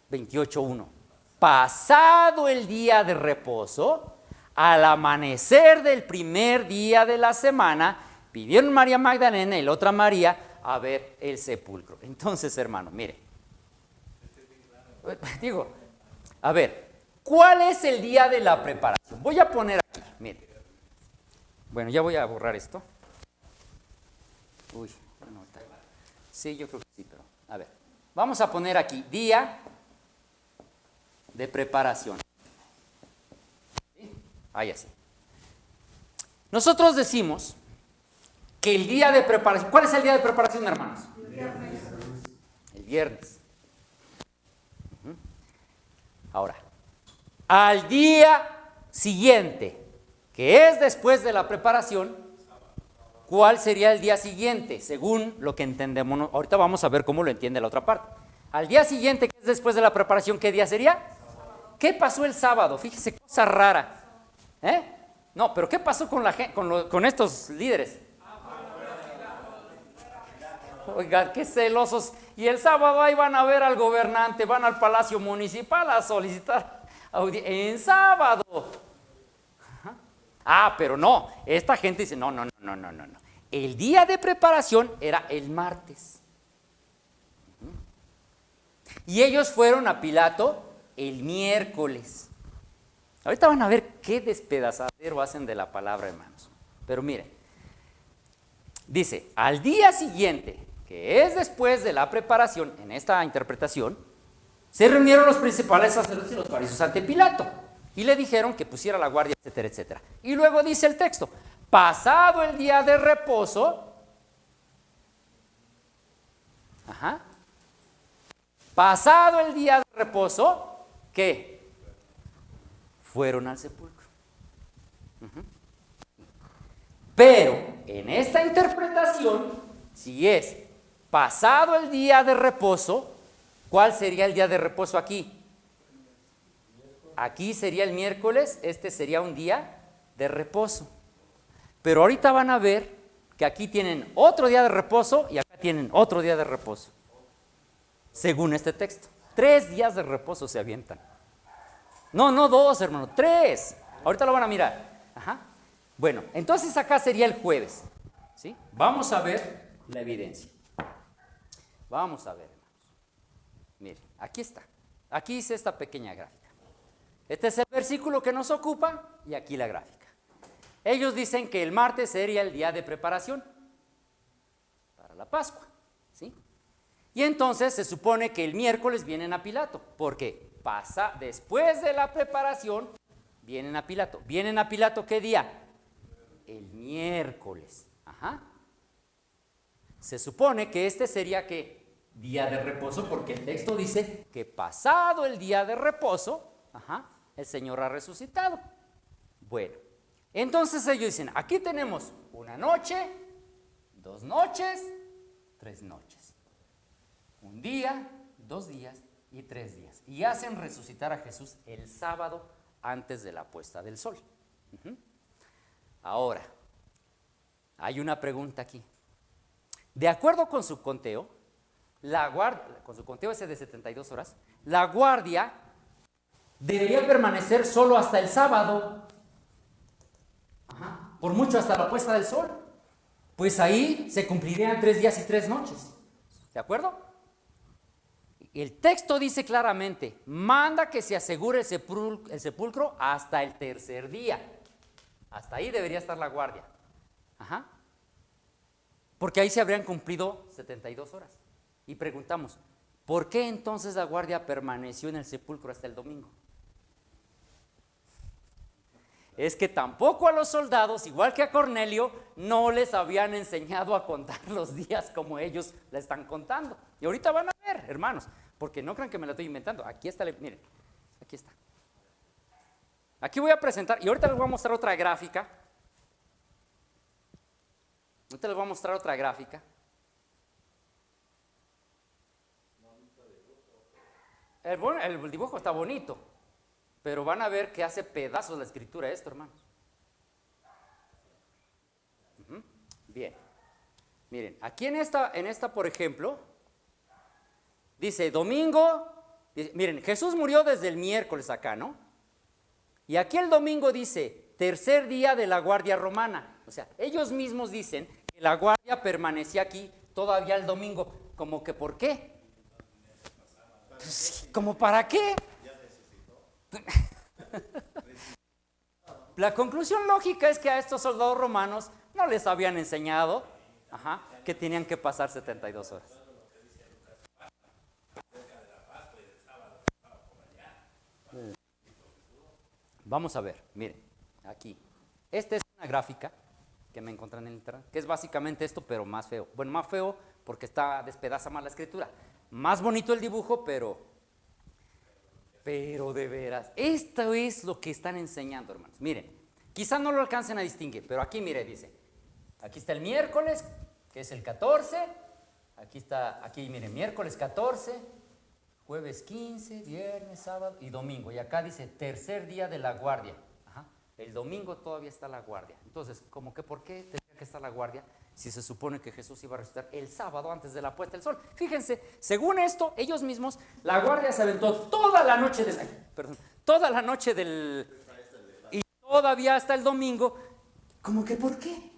28:1? Pasado el día de reposo, al amanecer del primer día de la semana, pidieron María Magdalena y la otra María a ver el sepulcro. Entonces, hermano, mire, digo, a ver, ¿cuál es el día de la preparación? Voy a poner aquí, mire. Bueno, ya voy a borrar esto. Uy, no está. Sí, yo creo que sí, pero a ver. Vamos a poner aquí, día de preparación. ¿Sí? Ahí así. Nosotros decimos que el día de preparación, ¿cuál es el día de preparación, hermanos? El viernes. Ahora, al día siguiente, que es después de la preparación, ¿cuál sería el día siguiente? Según lo que entendemos, ahorita vamos a ver cómo lo entiende la otra parte. Al día siguiente, que es después de la preparación, ¿qué día sería? ¿Qué pasó el sábado? Fíjese, cosa rara. No, pero ¿qué pasó con estos líderes? Oigan, qué celosos. Y el sábado ahí van a ver al gobernante, van al Palacio Municipal a solicitar audiencia. En sábado. Pero no, esta gente dice, no. El día de preparación era el martes. Y ellos fueron a Pilato el miércoles. Ahorita van a ver qué despedazadero hacen de la palabra, hermanos. Pero miren, dice, al día siguiente, que es después de la preparación, en esta interpretación, se reunieron los principales sacerdotes y los fariseos ante Pilato y le dijeron que pusiera la guardia, etcétera, etcétera. Y luego dice el texto, pasado el día de reposo, pasado el día de reposo, ¿qué? Fueron al sepulcro. Pero en esta interpretación, si es pasado el día de reposo, ¿cuál sería el día de reposo aquí? Aquí sería el miércoles, este sería un día de reposo. Pero ahorita van a ver que aquí tienen otro día de reposo y acá tienen otro día de reposo. Según este texto. 3 días de reposo se avientan. No 2, hermano, 3. Ahorita lo van a mirar. Bueno, entonces acá sería el jueves. ¿Sí? Vamos a ver la evidencia. Vamos a ver, hermanos. Miren, aquí está. Aquí hice esta pequeña gráfica. Este es el versículo que nos ocupa y aquí la gráfica. Ellos dicen que el martes sería el día de preparación para la Pascua, ¿sí? Y entonces se supone que el miércoles vienen a Pilato, porque pasa después de la preparación, vienen a Pilato. ¿Vienen a Pilato qué día? El miércoles. Se supone que este sería ¿qué? Día de reposo, porque el texto dice que pasado el día de reposo, el Señor ha resucitado. Bueno, entonces ellos dicen, aquí tenemos 1 noche, 2 noches, 3 noches. 1 día, 2 días y 3 días. Y hacen resucitar a Jesús el sábado antes de la puesta del sol. Ahora, hay una pregunta aquí. De acuerdo con su conteo, con su conteo ese de 72 horas, la guardia debería permanecer solo hasta el sábado. Por mucho hasta la puesta del sol. Pues ahí se cumplirían 3 días y 3 noches. ¿De acuerdo? El texto dice claramente, manda que se asegure el sepulcro hasta el tercer día. Hasta ahí debería estar la guardia. Porque ahí se habrían cumplido 72 horas. Y preguntamos, ¿por qué entonces la guardia permaneció en el sepulcro hasta el domingo? Es que tampoco a los soldados, igual que a Cornelio, no les habían enseñado a contar los días como ellos la están contando. Y ahorita van a ver, hermanos, porque no crean que me la estoy inventando. Aquí está, miren, aquí está. Aquí voy a presentar, y ahorita les voy a mostrar otra gráfica. El dibujo está bonito, pero van a ver que hace pedazos la escritura esto, hermanos. Bien. Miren, aquí en esta, por ejemplo, dice domingo, miren, Jesús murió desde el miércoles acá, ¿no? Y aquí el domingo dice, tercer día de la guardia romana. O sea, ellos mismos dicen que la guardia permanecía aquí todavía el domingo. ¿Como que por qué? Pues, ¿como para qué? La conclusión lógica es que a estos soldados romanos no les habían enseñado que tenían que pasar 72 horas. Vamos a ver, miren, aquí. Esta es una gráfica que me encontré en el internet, que es básicamente esto, pero más feo. Bueno, más feo porque despedaza más la escritura. Más bonito el dibujo, pero de veras, esto es lo que están enseñando, hermanos. Miren, quizás no lo alcancen a distinguir, pero aquí, mire, dice, aquí está el miércoles, que es el 14, aquí miren, miércoles 14, jueves 15, viernes, sábado y domingo. Y acá dice, tercer día de la guardia. El domingo todavía está la guardia. Entonces, ¿cómo que por qué tendría que estar la guardia si se supone que Jesús iba a resucitar el sábado antes de la puesta del sol? Fíjense, según esto, ellos mismos, la guardia se aventó toda la noche y todavía hasta el domingo. ¿Cómo que por qué?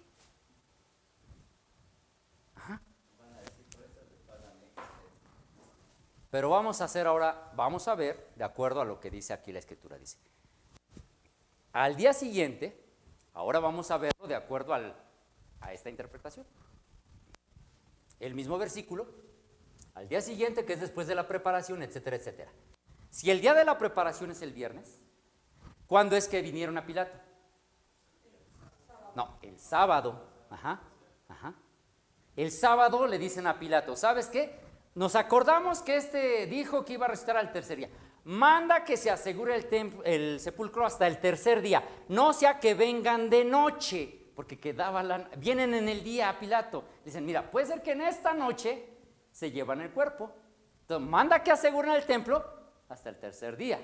Pero vamos a ver, de acuerdo a lo que dice aquí la Escritura, dice. Al día siguiente, ahora vamos a verlo de acuerdo a esta interpretación. El mismo versículo, al día siguiente, que es después de la preparación, etcétera, etcétera. Si el día de la preparación es el viernes, ¿cuándo es que vinieron a Pilato? No, el sábado. El sábado le dicen a Pilato, ¿sabes qué? Nos acordamos que dijo que iba a resucitar al tercer día. Manda que se asegure el sepulcro hasta el tercer día. No sea que vengan de noche, porque vienen en el día a Pilato. Dicen, mira, puede ser que en esta noche se llevan el cuerpo. Entonces, manda que aseguren el templo hasta el tercer día.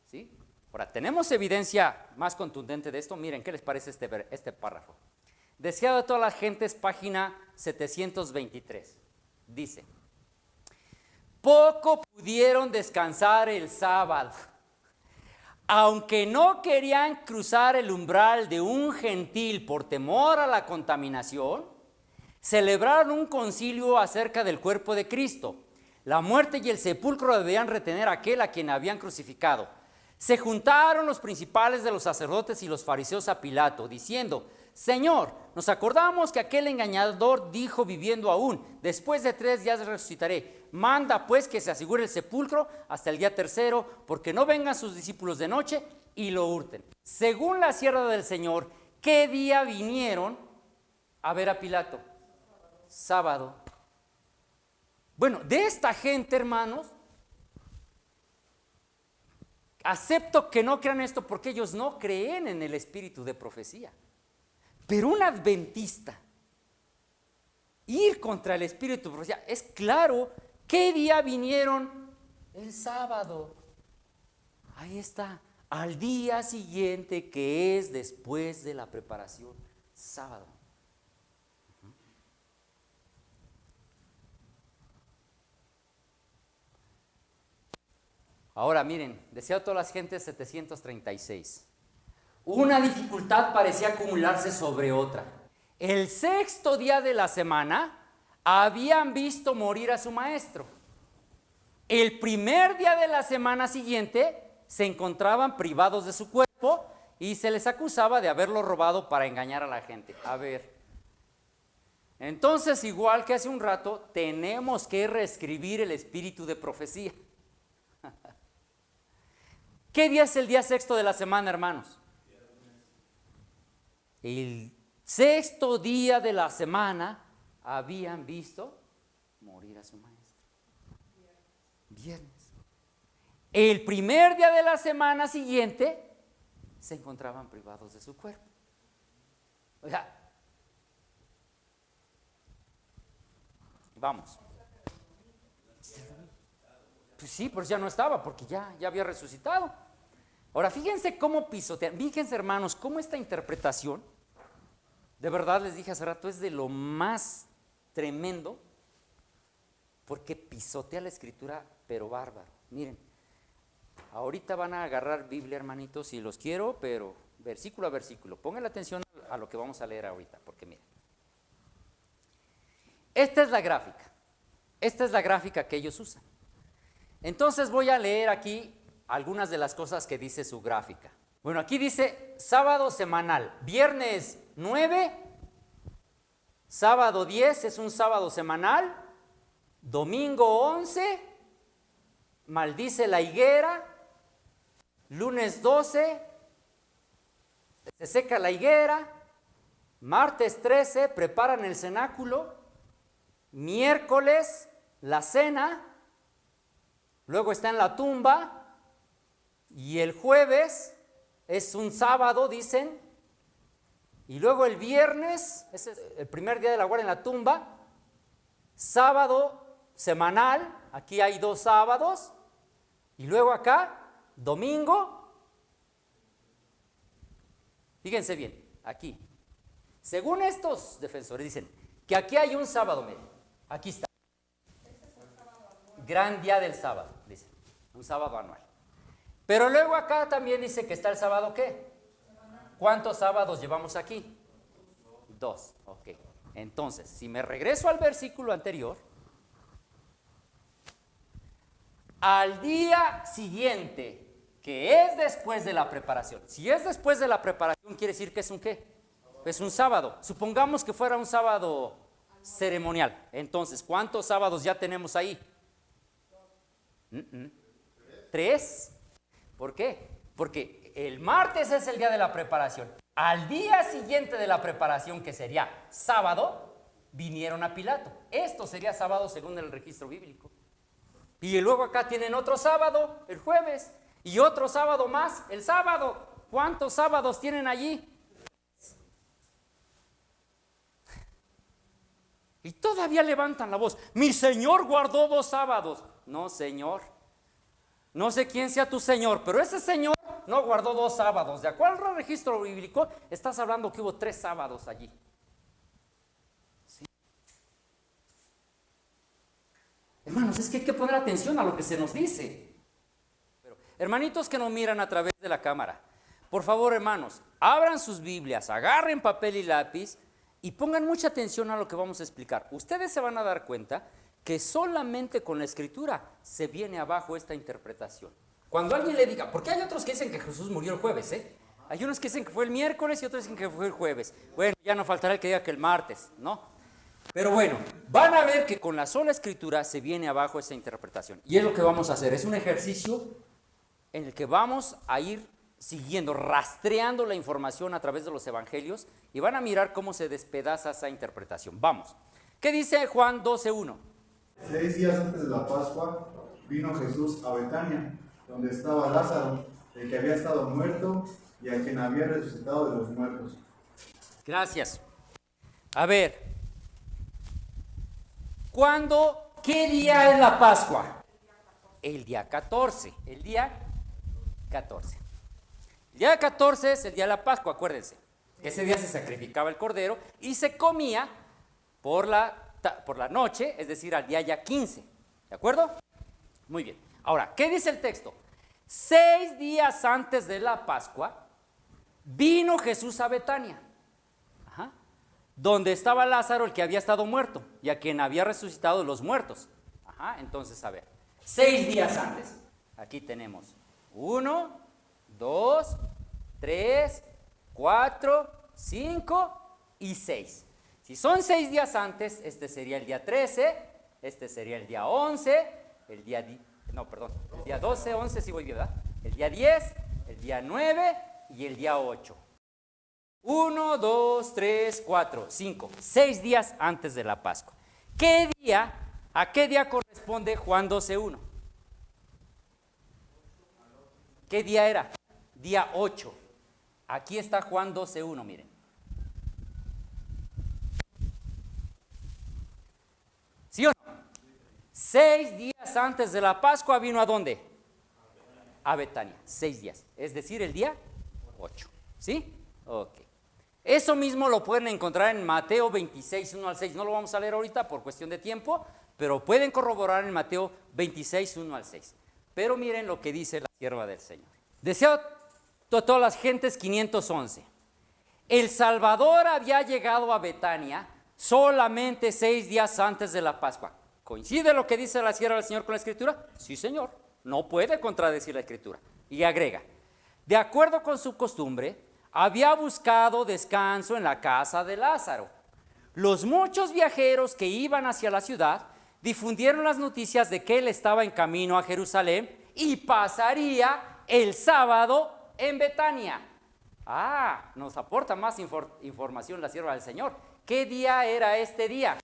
¿Sí? Ahora, tenemos evidencia más contundente de esto. Miren, ¿qué les parece este párrafo? Deseado de todas las gentes, página 723. Dice, poco pudieron descansar el sábado. Aunque no querían cruzar el umbral de un gentil por temor a la contaminación, celebraron un concilio acerca del cuerpo de Cristo. La muerte y el sepulcro debían retener a aquel a quien habían crucificado. Se juntaron los principales de los sacerdotes y los fariseos a Pilato, diciendo, Señor, nos acordamos que aquel engañador dijo viviendo aún, después de 3 días resucitaré. Manda pues que se asegure el sepulcro hasta el día tercero, porque no vengan sus discípulos de noche y lo hurten. Según la sierva del Señor, ¿qué día vinieron a ver a Pilato? Sábado. Bueno, de esta gente, hermanos, acepto que no crean esto porque ellos no creen en el espíritu de profecía. Pero un adventista, ir contra el espíritu de profecía, es claro, ¿qué día vinieron? El sábado. Ahí está, al día siguiente, que es después de la preparación, sábado. Ahora miren, decía a todas las gentes 736. Una dificultad parecía acumularse sobre otra. El 6º día de la semana habían visto morir a su maestro. El primer día de la semana siguiente se encontraban privados de su cuerpo y se les acusaba de haberlo robado para engañar a la gente. A ver, entonces igual que hace un rato, tenemos que reescribir el espíritu de profecía. ¿Qué día es el día 6º de la semana, hermanos? El 6º día de la semana habían visto morir a su maestro. Viernes. El primer día de la semana siguiente se encontraban privados de su cuerpo. O sea, vamos. Pues sí, pues ya no estaba porque ya había resucitado. Ahora, fíjense cómo pisotean, fíjense hermanos, cómo esta interpretación, de verdad les dije hace rato, es de lo más tremendo, porque pisotea la escritura, pero bárbaro. Miren, ahorita van a agarrar Biblia, hermanitos, y los quiero, pero versículo a versículo. Pongan atención a lo que vamos a leer ahorita, porque miren. Esta es la gráfica que ellos usan. Entonces voy a leer aquí algunas de las cosas que dice su gráfica. Bueno, aquí dice sábado semanal, viernes 9, sábado 10 es un sábado semanal, domingo 11, maldice la higuera, lunes 12, se seca la higuera, martes 13, preparan el cenáculo, miércoles la cena, luego está en la tumba, y el jueves es un sábado, dicen, y luego el viernes, ese es el primer día de la guardia en la tumba, sábado semanal, aquí hay 2 sábados, y luego acá, domingo, fíjense bien, aquí, según estos defensores dicen que aquí hay un sábado medio, aquí está, gran día del sábado, dicen, un sábado anual. Pero luego acá también dice que está el sábado, ¿qué? ¿Cuántos sábados llevamos aquí? 2, ok. Entonces, si me regreso al versículo anterior, al día siguiente, que es después de la preparación. Si es después de la preparación, quiere decir que es un ¿qué? Es un sábado. Supongamos que fuera un sábado ceremonial. Entonces, ¿cuántos sábados ya tenemos ahí? 3. ¿Por qué? Porque el martes es el día de la preparación. Al día siguiente de la preparación, que sería sábado, vinieron a Pilato. Esto sería sábado según el registro bíblico. Y luego acá tienen otro sábado, el jueves, y otro sábado más, el sábado. ¿Cuántos sábados tienen allí? Y todavía levantan la voz. Mi Señor guardó 2 sábados. No, Señor. No sé quién sea tu Señor, pero ese Señor no guardó 2 sábados. De acuerdo al registro bíblico, estás hablando que hubo 3 sábados allí. ¿Sí? Hermanos, es que hay que poner atención a lo que se nos dice. Pero, hermanitos que nos miran a través de la cámara, por favor, hermanos, abran sus Biblias, agarren papel y lápiz y pongan mucha atención a lo que vamos a explicar. Ustedes se van a dar cuenta que solamente con la Escritura se viene abajo esta interpretación. Cuando alguien le diga, porque hay otros que dicen que Jesús murió el jueves, hay unos que dicen que fue el miércoles y otros dicen que fue el jueves. Bueno, ya no faltará el que diga que el martes, ¿no? Pero bueno, van a ver que con la sola Escritura se viene abajo esa interpretación. Y es lo que vamos a hacer, es un ejercicio en el que vamos a ir siguiendo, rastreando la información a través de los evangelios y van a mirar cómo se despedaza esa interpretación. Vamos. ¿Qué dice Juan 12:1? 6 días antes de la Pascua vino Jesús a Betania, donde estaba Lázaro, el que había estado muerto y a quien había resucitado de los muertos. Gracias. A ver, ¿qué día es la Pascua? El día 14. El día 14. El día 14 es el día de la Pascua, acuérdense. Ese día se sacrificaba el cordero y se comía por la noche, es decir, al día ya 15. ¿De acuerdo? Muy bien. Ahora, ¿qué dice el texto? 6 días antes de la Pascua, vino Jesús a Betania, donde estaba Lázaro, el que había estado muerto, y a quien había resucitado de los muertos. Entonces, a ver, 6 días antes. Aquí tenemos 1, 2, 3, 4, 5 y 6. Si son 6 días antes, este sería el día 13, este sería el día 11, el día 12, 11, sí voy bien, ¿verdad? El día 10, el día 9 y el día 8. 1, 2, 3, 4, 5, 6 días antes de la Pascua. ¿A qué día corresponde Juan 12:1? ¿Qué día era? Día 8. Aquí está Juan 12:1, miren. ¿Sí o no? 6 días antes de la Pascua vino ¿a dónde? A Betania. 6 días. Es decir, el día 8. ¿Sí? Ok. Eso mismo lo pueden encontrar en Mateo 26, 1 al 6. No lo vamos a leer ahorita por cuestión de tiempo, pero pueden corroborar en Mateo 26, 1 al 6. Pero miren lo que dice la sierva del Señor. Deseo a todas las gentes 511. El Salvador había llegado a Betania solamente 6 días antes de la Pascua. ¿Coincide lo que dice la sierva del Señor con la Escritura? Sí, Señor. No puede contradecir la Escritura. Y agrega, de acuerdo con su costumbre, había buscado descanso en la casa de Lázaro. Los muchos viajeros que iban hacia la ciudad difundieron las noticias de que él estaba en camino a Jerusalén y pasaría el sábado en Betania. Nos aporta más información la sierva del Señor. ¿Qué día era este día?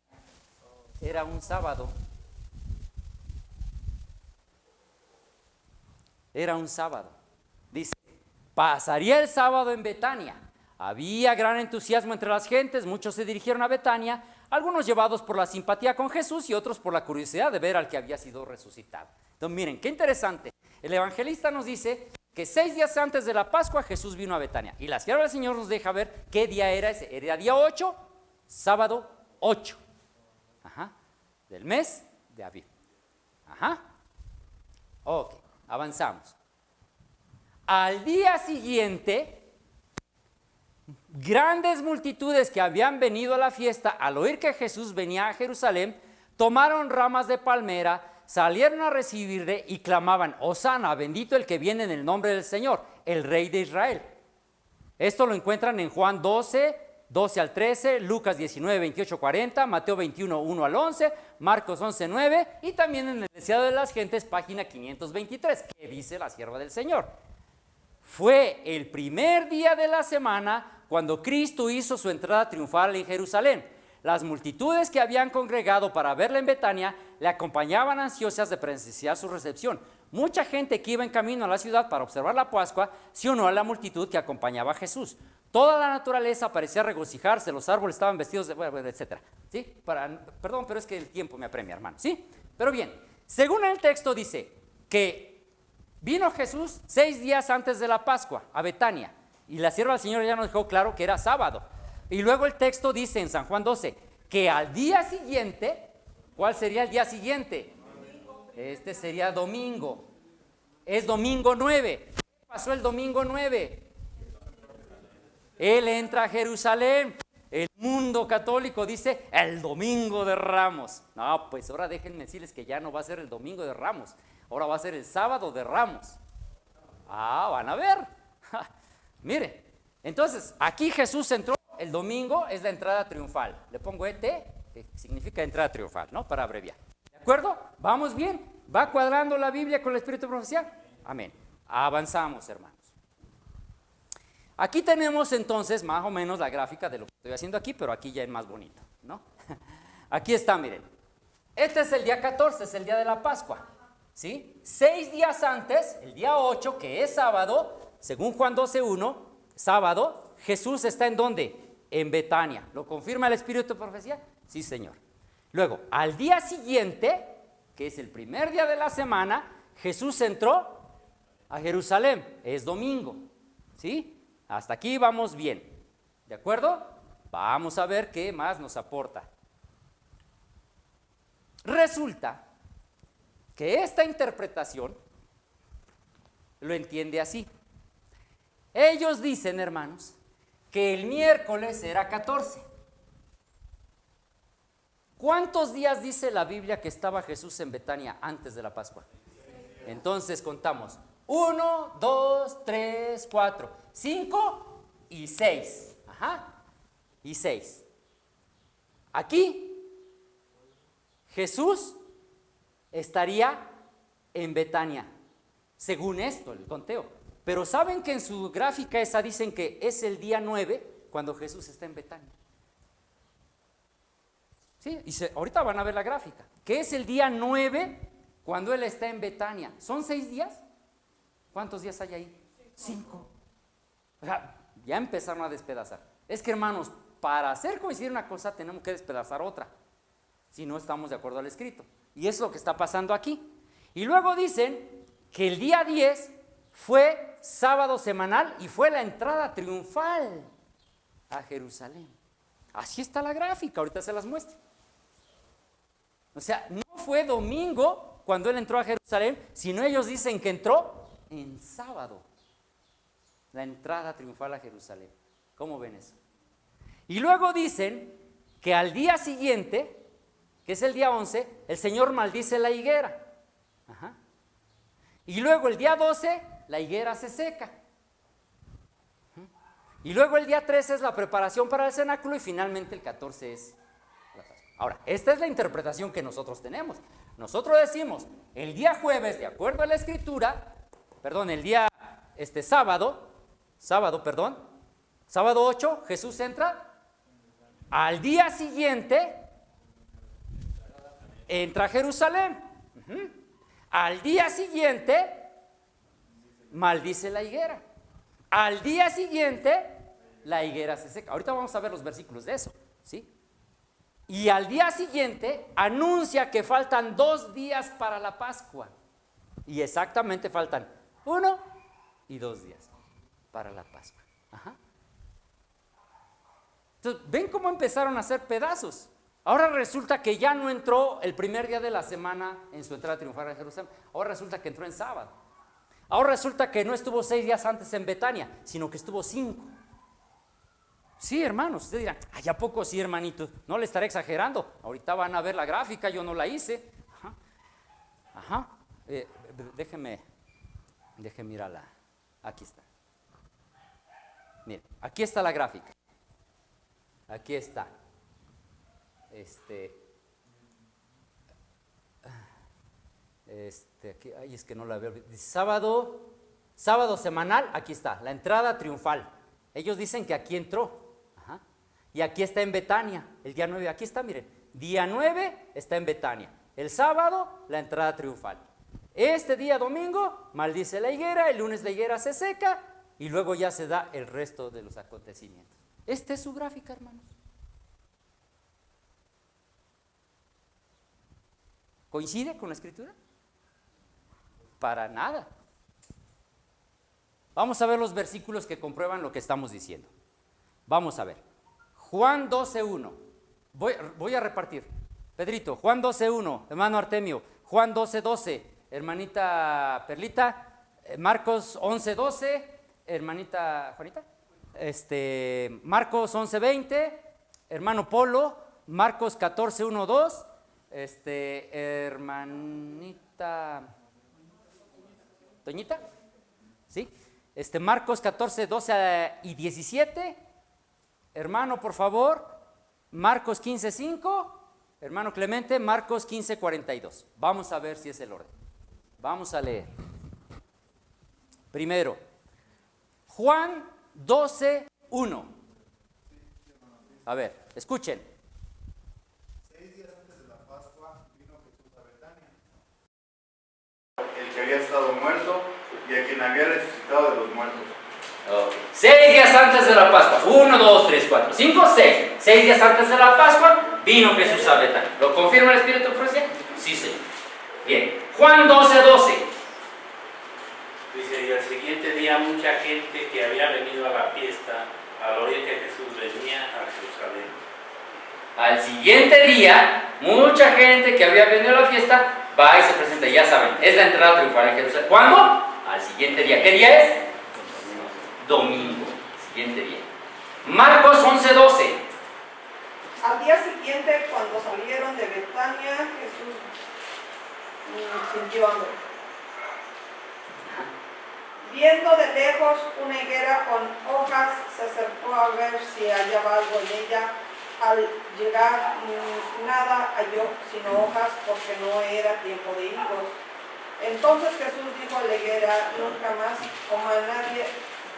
Era un sábado. Era un sábado. Dice, pasaría el sábado en Betania. Había gran entusiasmo entre las gentes, muchos se dirigieron a Betania, algunos llevados por la simpatía con Jesús y otros por la curiosidad de ver al que había sido resucitado. Entonces miren, qué interesante. El evangelista nos dice que 6 días antes de la Pascua Jesús vino a Betania. Y la sierva del Señor nos deja ver qué día era ese. Era día 8, sábado 8. Del mes de Aviv. Ok, avanzamos. Al día siguiente, grandes multitudes que habían venido a la fiesta, al oír que Jesús venía a Jerusalén, tomaron ramas de palmera, salieron a recibirle y clamaban: Hosana, bendito el que viene en el nombre del Señor, el Rey de Israel. Esto lo encuentran en Juan 12 al 13, Lucas 19, 28, 40, Mateo 21, 1 al 11, Marcos 11, 9 y también en el Deseado de las Gentes, página 523, que dice la sierva del Señor. Fue el primer día de la semana cuando Cristo hizo su entrada triunfal en Jerusalén. Las multitudes que habían congregado para verle en Betania le acompañaban ansiosas de presenciar su recepción. Mucha gente que iba en camino a la ciudad para observar la Pascua se unió a la multitud que acompañaba a Jesús. Toda la naturaleza parecía regocijarse, los árboles estaban vestidos de, etcétera. ¿Sí? Perdón, pero es que el tiempo me apremia, hermano. ¿Sí? Pero bien, según el texto dice que vino Jesús 6 días antes de la Pascua a Betania, y la sierva del Señor ya nos dejó claro que era sábado. Y luego el texto dice en San Juan 12 que al día siguiente, ¿cuál sería el día siguiente? Este sería domingo. Es domingo 9. ¿Qué pasó el domingo 9? Él entra a Jerusalén. El mundo católico dice el domingo de Ramos. No, pues ahora déjenme decirles que ya no va a ser el domingo de Ramos. Ahora va a ser el sábado de Ramos. Van a ver. Mire, entonces aquí Jesús entró. El domingo es la entrada triunfal. Le pongo ET, que significa entrada triunfal, ¿no? Para abreviar. ¿De acuerdo? ¿Vamos bien? ¿Va cuadrando la Biblia con el espíritu de profecía? Amén. Avanzamos, hermanos. Aquí tenemos entonces más o menos la gráfica de lo que estoy haciendo aquí, pero aquí ya es más bonito, ¿no? Aquí está, miren. Este es el día 14, es el día de la Pascua, ¿sí? 6 días antes, el día 8, que es sábado, según Juan 12:1, sábado, Jesús está ¿en dónde? En Betania. ¿Lo confirma el espíritu de profecía? Sí, Señor. Luego, al día siguiente, que es el primer día de la semana, Jesús entró a Jerusalén. Es domingo, ¿sí? Hasta aquí vamos bien. ¿De acuerdo? Vamos a ver qué más nos aporta. Resulta que esta interpretación lo entiende así. Ellos dicen, hermanos, que el miércoles era 14. ¿Cuántos días dice la Biblia que estaba Jesús en Betania antes de la Pascua? Entonces contamos 1, 2, 3, 4, 5 y 6. Y 6. Aquí Jesús estaría en Betania, según esto, el conteo. Pero saben que en su gráfica esa dicen que es el día 9 cuando Jesús está en Betania. ¿Sí? Y ahorita van a ver la gráfica. Que es el día 9 cuando Él está en Betania. ¿Son 6 días? ¿Cuántos días hay ahí? 5. O sea, ya empezaron a despedazar. Es que, hermanos, para hacer coincidir una cosa tenemos que despedazar otra. Si no estamos de acuerdo al escrito. Y es lo que está pasando aquí. Y luego dicen que el día 10 fue sábado semanal y fue la entrada triunfal a Jerusalén. Así está la gráfica, ahorita se las muestro. O sea, no fue domingo cuando Él entró a Jerusalén, sino ellos dicen que entró en sábado. La entrada triunfal a Jerusalén. ¿Cómo ven eso? Y luego dicen que al día siguiente, que es el día 11, el Señor maldice la higuera. Y luego el día 12, la higuera se seca. Y luego el día 13 es la preparación para el cenáculo y finalmente el 14 es la Pascua. Ahora, esta es la interpretación que nosotros tenemos. Nosotros decimos, el día jueves, de acuerdo a la escritura, el día sábado 8, Jesús entra. Al día siguiente, entra a Jerusalén. Al día siguiente, maldice la higuera. Al día siguiente, la higuera se seca. Ahorita vamos a ver los versículos de eso, ¿sí? Y al día siguiente, anuncia que faltan 2 días para la Pascua. Y exactamente faltan 1 y 2 días para la Pascua. Entonces, ¿ven cómo empezaron a hacer pedazos? Ahora resulta que ya no entró el primer día de la semana en su entrada triunfal a Jerusalén. Ahora resulta que entró en sábado. Ahora resulta que no estuvo 6 días antes en Betania, sino que estuvo 5. Sí, hermanos, ustedes dirán, ¿a poco sí, hermanito? No le estaré exagerando. Ahorita van a ver la gráfica, yo no la hice. Ajá. Déjeme mirarla. Aquí está. Mire, aquí está la gráfica. Aquí está. Aquí, ay, es que no la veo. Sábado semanal, aquí está, la entrada triunfal. Ellos dicen que aquí entró. Ajá. Y aquí está en Betania, el día 9. Aquí está, miren. Día 9 está en Betania. El sábado, la entrada triunfal. Este día domingo, maldice la higuera, el lunes la higuera se seca y luego ya se da el resto de los acontecimientos. Esta es su gráfica, hermanos. ¿Coincide con la escritura? Para nada. Vamos a ver los versículos que comprueban lo que estamos diciendo. Vamos a ver. Juan 12:1. Voy a repartir. Pedrito, Juan 12:1, hermano Artemio. Juan 12:12, hermanita Perlita. Marcos 11:12, hermanita Juanita. Marcos 11:20, hermano Polo. Marcos 14:1-2, hermanita Toñita. ¿Sí? Marcos 14:12 y 17. Hermano, por favor, Marcos 15:5. Hermano Clemente, Marcos 15:42. Vamos a ver si es el orden. Vamos a leer. Primero, Juan 12:1. A ver, escuchen. 6 días antes de la Pascua vino Jesús a Betania, el que había estado muerto y a quien había resucitado de los muertos. Okay. 6 días antes de la Pascua. 1, 2, 3, 4, 5, 6. 6 días antes de la Pascua vino Jesús a Betania. ¿Lo confirma el Espíritu de Profecía? Sí, señor. Bien. Juan 12:12. Dice, y al siguiente día mucha gente que había venido a la fiesta, al oír que Jesús venía a Jerusalén. Al siguiente día, mucha gente que había venido a la fiesta va y se presenta. Ya saben, es la entrada triunfal en Jerusalén. ¿Cuándo? Al siguiente día. ¿Qué día es? Domingo. Siguiente día. Marcos 11:12. Al día siguiente, cuando salieron de Betania, Jesús sintió hambre. Viendo de lejos una higuera con hojas, se acercó a ver si hallaba algo en ella. Al llegar, nada halló sino hojas, porque no era tiempo de higos. Entonces Jesús dijo a la higuera: nunca más coma nadie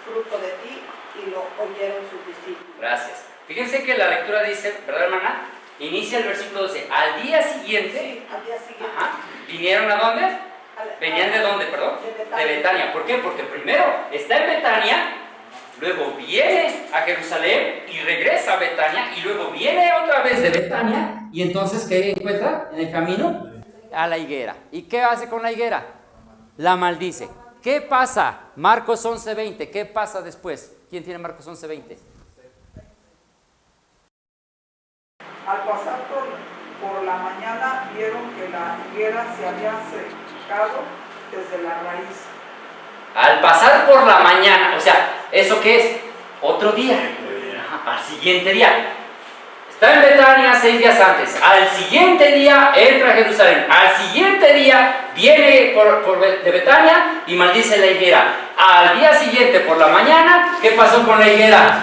fruto de ti, y lo oyeron sus discípulos. Gracias. Fíjense que la lectura dice, ¿verdad, hermana? Inicia el versículo 12. Al día siguiente. Sí, al día siguiente. Ajá, ¿vinieron a dónde? ¿Venían de dónde, perdón? De Betania. ¿Por qué? Porque primero está en Betania, luego viene a Jerusalén y regresa a Betania, y luego viene otra vez de Betania, y entonces, ¿qué encuentra en el camino? A la higuera. ¿Y qué hace con la higuera? La maldice. ¿Qué pasa? Marcos 11:20. ¿Qué pasa después? ¿Quién tiene Marcos 11:20? Al pasar por la mañana vieron que la higuera se había secado desde la raíz. Al pasar por la mañana, o sea, ¿eso qué es? Otro día. Ajá, al siguiente día. Está en Betania 6 días antes. Al siguiente día entra a Jerusalén. Al siguiente día viene de Betania y maldice la higuera. Al día siguiente por la mañana, ¿qué pasó con la higuera?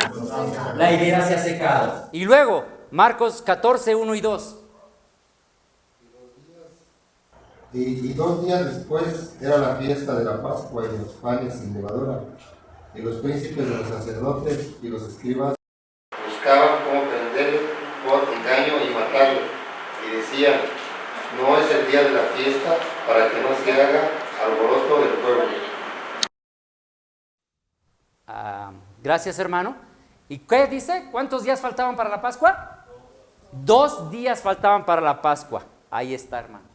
La higuera se ha secado. Y luego, Marcos 14:1 y 2. Y 2 días después era la fiesta de la Pascua y los panes sin levadura. Y los príncipes de los sacerdotes y los escribas buscaban cómo prenderle por engaño y matarlo. Y decían: no es el día de la fiesta, para que no se haga alboroto del pueblo. Gracias, hermano. ¿Y qué dice? ¿Cuántos días faltaban para la Pascua? 2 días faltaban para la Pascua. Ahí está, hermanos.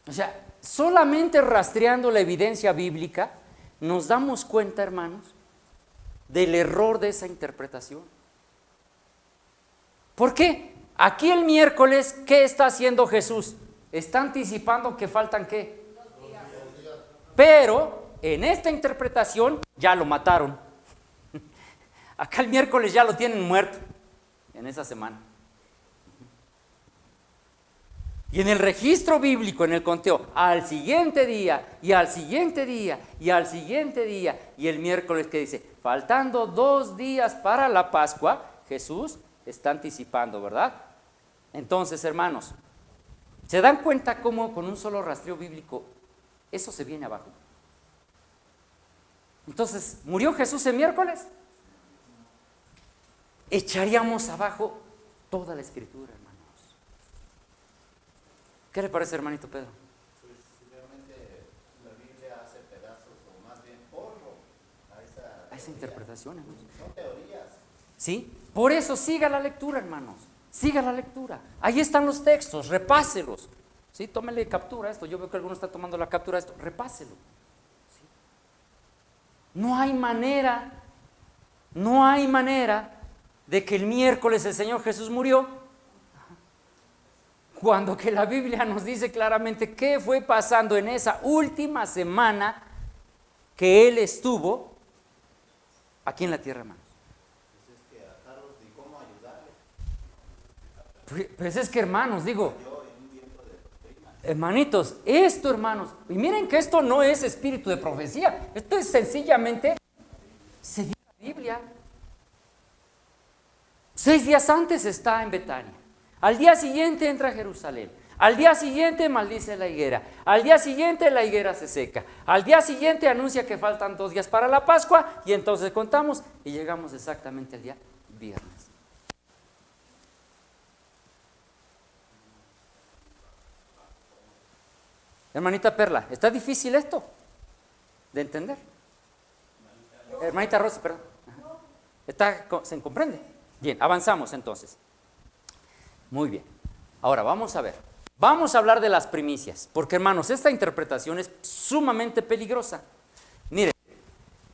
O sea, solamente rastreando la evidencia bíblica nos damos cuenta, hermanos, del error de esa interpretación. ¿Por qué? Aquí el miércoles, ¿qué está haciendo Jesús? Está anticipando que faltan ¿qué? 2 días. Pero en esta interpretación ya lo mataron. Acá el miércoles ya lo tienen muerto en esa semana. Y en el registro bíblico, en el conteo, al siguiente día, y al siguiente día, y al siguiente día, y el miércoles que dice, faltando 2 días para la Pascua, Jesús está anticipando, ¿verdad? Entonces, hermanos, ¿se dan cuenta cómo con un solo rastreo bíblico eso se viene abajo? Entonces, ¿murió Jesús el miércoles? Echaríamos abajo toda la escritura, hermanos. ¿Qué le parece, hermanito Pedro? Pues realmente la Biblia hace pedazos, o más bien polvo, A esa interpretación, hermanos. son teorías. ¿Sí? Por eso siga la lectura, hermanos. Siga la lectura. Ahí están los textos, repáselos. ¿Sí? Tómele captura a esto. Yo veo que alguno está tomando la captura de esto. Repáselo. ¿Sí? No hay manera de que el miércoles el Señor Jesús murió, cuando que la Biblia nos dice claramente qué fue pasando en esa última semana que Él estuvo aquí en la tierra, hermanos. Pues es que, hermanos, digo, hermanitos, esto, hermanos, y miren que esto no es espíritu de profecía, esto es sencillamente seguir la Biblia. 6 días antes está en Betania, al día siguiente entra a Jerusalén, al día siguiente maldice la higuera, al día siguiente la higuera se seca, al día siguiente anuncia que faltan 2 días para la Pascua, y entonces contamos y llegamos exactamente al día viernes. Hermanita Perla, ¿está difícil esto de entender? Hermanita Rosy, perdón. ¿Se comprende? Bien, avanzamos entonces. Muy bien. Ahora vamos a ver. Vamos a hablar de las primicias, porque, hermanos, esta interpretación es sumamente peligrosa. Miren,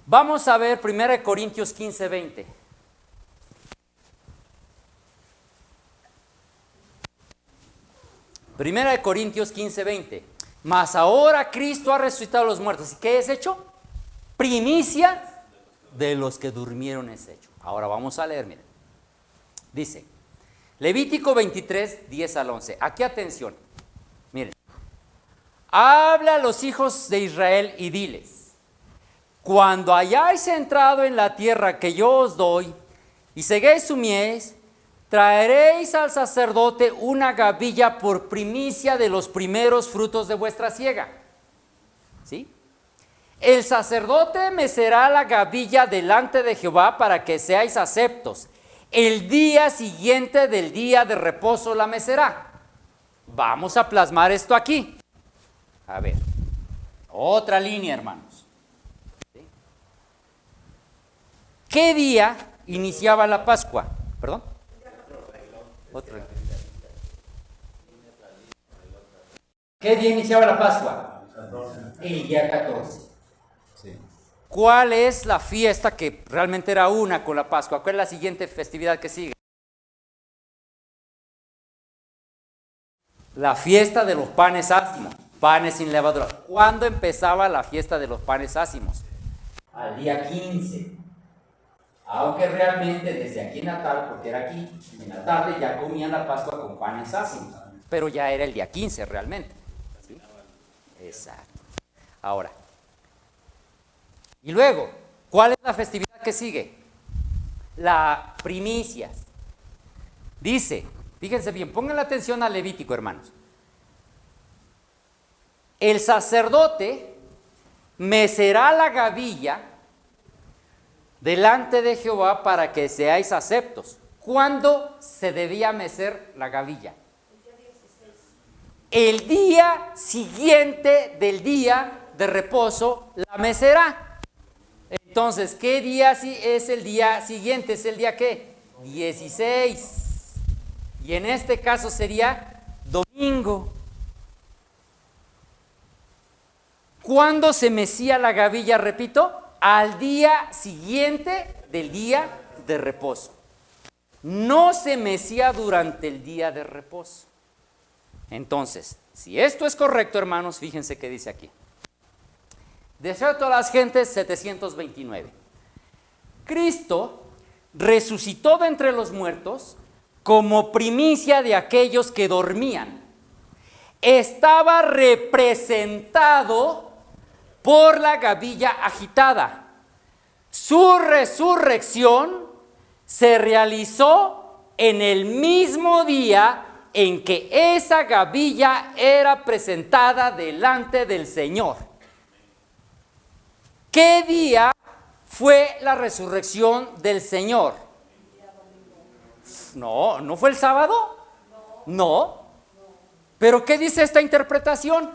vamos a ver 1 Corintios 15:20. Primera de Corintios 15:20. Mas ahora Cristo ha resucitado a los muertos. ¿Y qué es hecho? Primicia de los que durmieron es hecho. Ahora vamos a leer, miren. Dice, Levítico 23, 10 al 11. Aquí atención. Miren. Habla a los hijos de Israel y diles, cuando hayáis entrado en la tierra que yo os doy y seguéis su mies, traeréis al sacerdote una gavilla por primicia de los primeros frutos de vuestra siega. ¿Sí? El sacerdote mecerá la gavilla delante de Jehová para que seáis aceptos. El día siguiente del día de reposo la mecerá. Vamos a plasmar esto aquí. A ver, otra línea, hermanos. ¿Sí? ¿Qué día iniciaba la Pascua? ¿Perdón? Otro. ¿Qué día iniciaba la Pascua? El día 14. Sí. ¿Cuál es la fiesta que realmente era una con la Pascua? ¿Cuál es la siguiente festividad que sigue? La fiesta de los panes ácimos, panes sin levadura. ¿Cuándo empezaba la fiesta de los panes ácimos? Al día 15. Aunque realmente desde aquí en Natal, porque era aquí, en la tarde ya comían la Pascua con panes ácimos, pero ya era el día 15 realmente. ¿Sí? Exacto. Ahora, y luego, ¿cuál es la festividad que sigue? La primicias. Dice, fíjense bien, pongan la atención al Levítico, hermanos. El sacerdote mecerá la gavilla delante de Jehová para que seáis aceptos. ¿Cuándo se debía mecer la gavilla? El día siguiente del día de reposo la mecerá. Entonces, ¿qué día es el día siguiente? ¿Es el día qué? 16. Y en este caso sería domingo. ¿Cuándo se mecía la gavilla? Repito, al día siguiente del día de reposo. No se mecía durante el día de reposo. Entonces, si esto es correcto, hermanos, fíjense qué dice aquí. Deseo a todas las gentes, 729. Cristo resucitó de entre los muertos como primicia de aquellos que dormían. estaba representado por la gavilla agitada. Su resurrección se realizó en el mismo día en que esa gavilla era presentada delante del Señor. ¿Qué día fue la resurrección del Señor? No, ¿no fue el sábado? No. ¿Pero qué dice esta interpretación?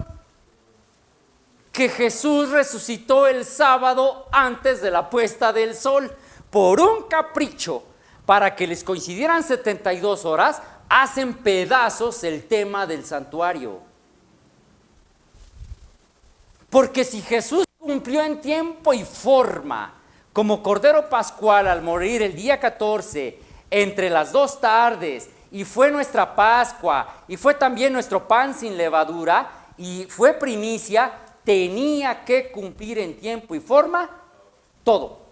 Que Jesús resucitó el sábado antes de la puesta del sol. Por un capricho, para que les coincidieran 72 horas, hacen pedazos el tema del santuario. Porque si Jesús cumplió en tiempo y forma, como Cordero Pascual al morir el día 14, entre las 2 tardes, y fue nuestra Pascua, y fue también nuestro pan sin levadura, y fue primicia, tenía que cumplir en tiempo y forma todo.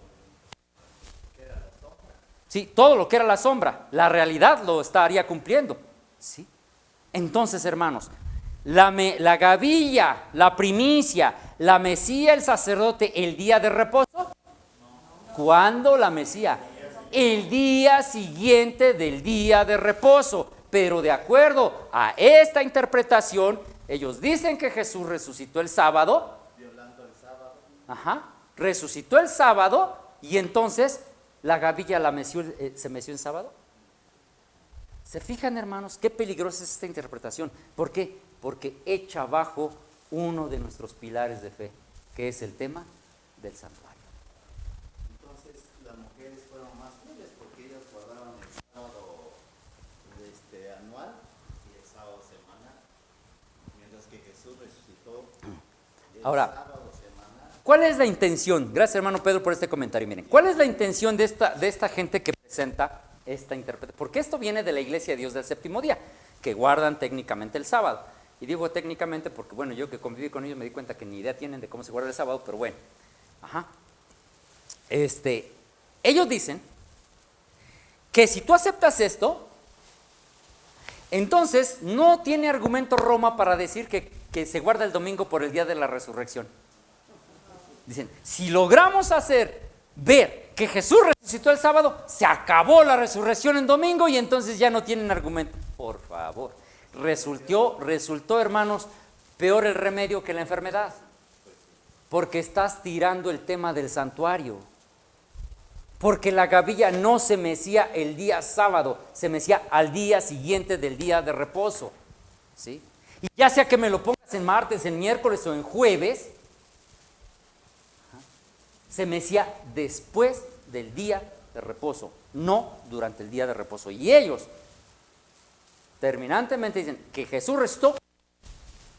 Sí, todo lo que era la sombra, la realidad lo estaría cumpliendo. ¿Sí? Entonces, hermanos, la gavilla, la primicia, la mecía, el sacerdote, el día de reposo. ¿Cuándo la mecía? El día siguiente del día de reposo. Pero de acuerdo a esta interpretación, ellos dicen que Jesús resucitó el sábado. Violando el sábado. Ajá. Resucitó el sábado y entonces la gavilla se meció en sábado. ¿Se fijan, hermanos, qué peligrosa es esta interpretación? ¿Por qué? Porque echa abajo uno de nuestros pilares de fe, que es el tema del santuario. Entonces, las mujeres fueron más fieles porque ellas guardaban el sábado anual y el sábado semanal, mientras que Jesús resucitó el Ahora, sábado semanal. ¿cuál es la intención? Gracias, hermano Pedro, por este comentario. Miren, ¿cuál es la intención de esta gente que presenta esta interpretación? Porque esto viene de la Iglesia de Dios del Séptimo Día, que guardan técnicamente el sábado. Y digo técnicamente porque, bueno, yo que conviví con ellos me di cuenta que ni idea tienen de cómo se guarda el sábado, pero bueno. Ajá. Ellos dicen que si tú aceptas esto, entonces no tiene argumento Roma para decir que se guarda el domingo por el día de la resurrección. Dicen, si logramos ver que Jesús resucitó el sábado, se acabó la resurrección en domingo y entonces ya no tienen argumento. Por favor, resultó, hermanos, peor el remedio que la enfermedad, porque estás tirando el tema del santuario, porque la gavilla no se mecía el día sábado, se mecía al día siguiente del día de reposo, ¿sí? Y ya sea que me lo pongas en martes, en miércoles o en jueves, se mecía después del día de reposo, no durante el día de reposo. Y ellos terminantemente dicen que Jesús resucitó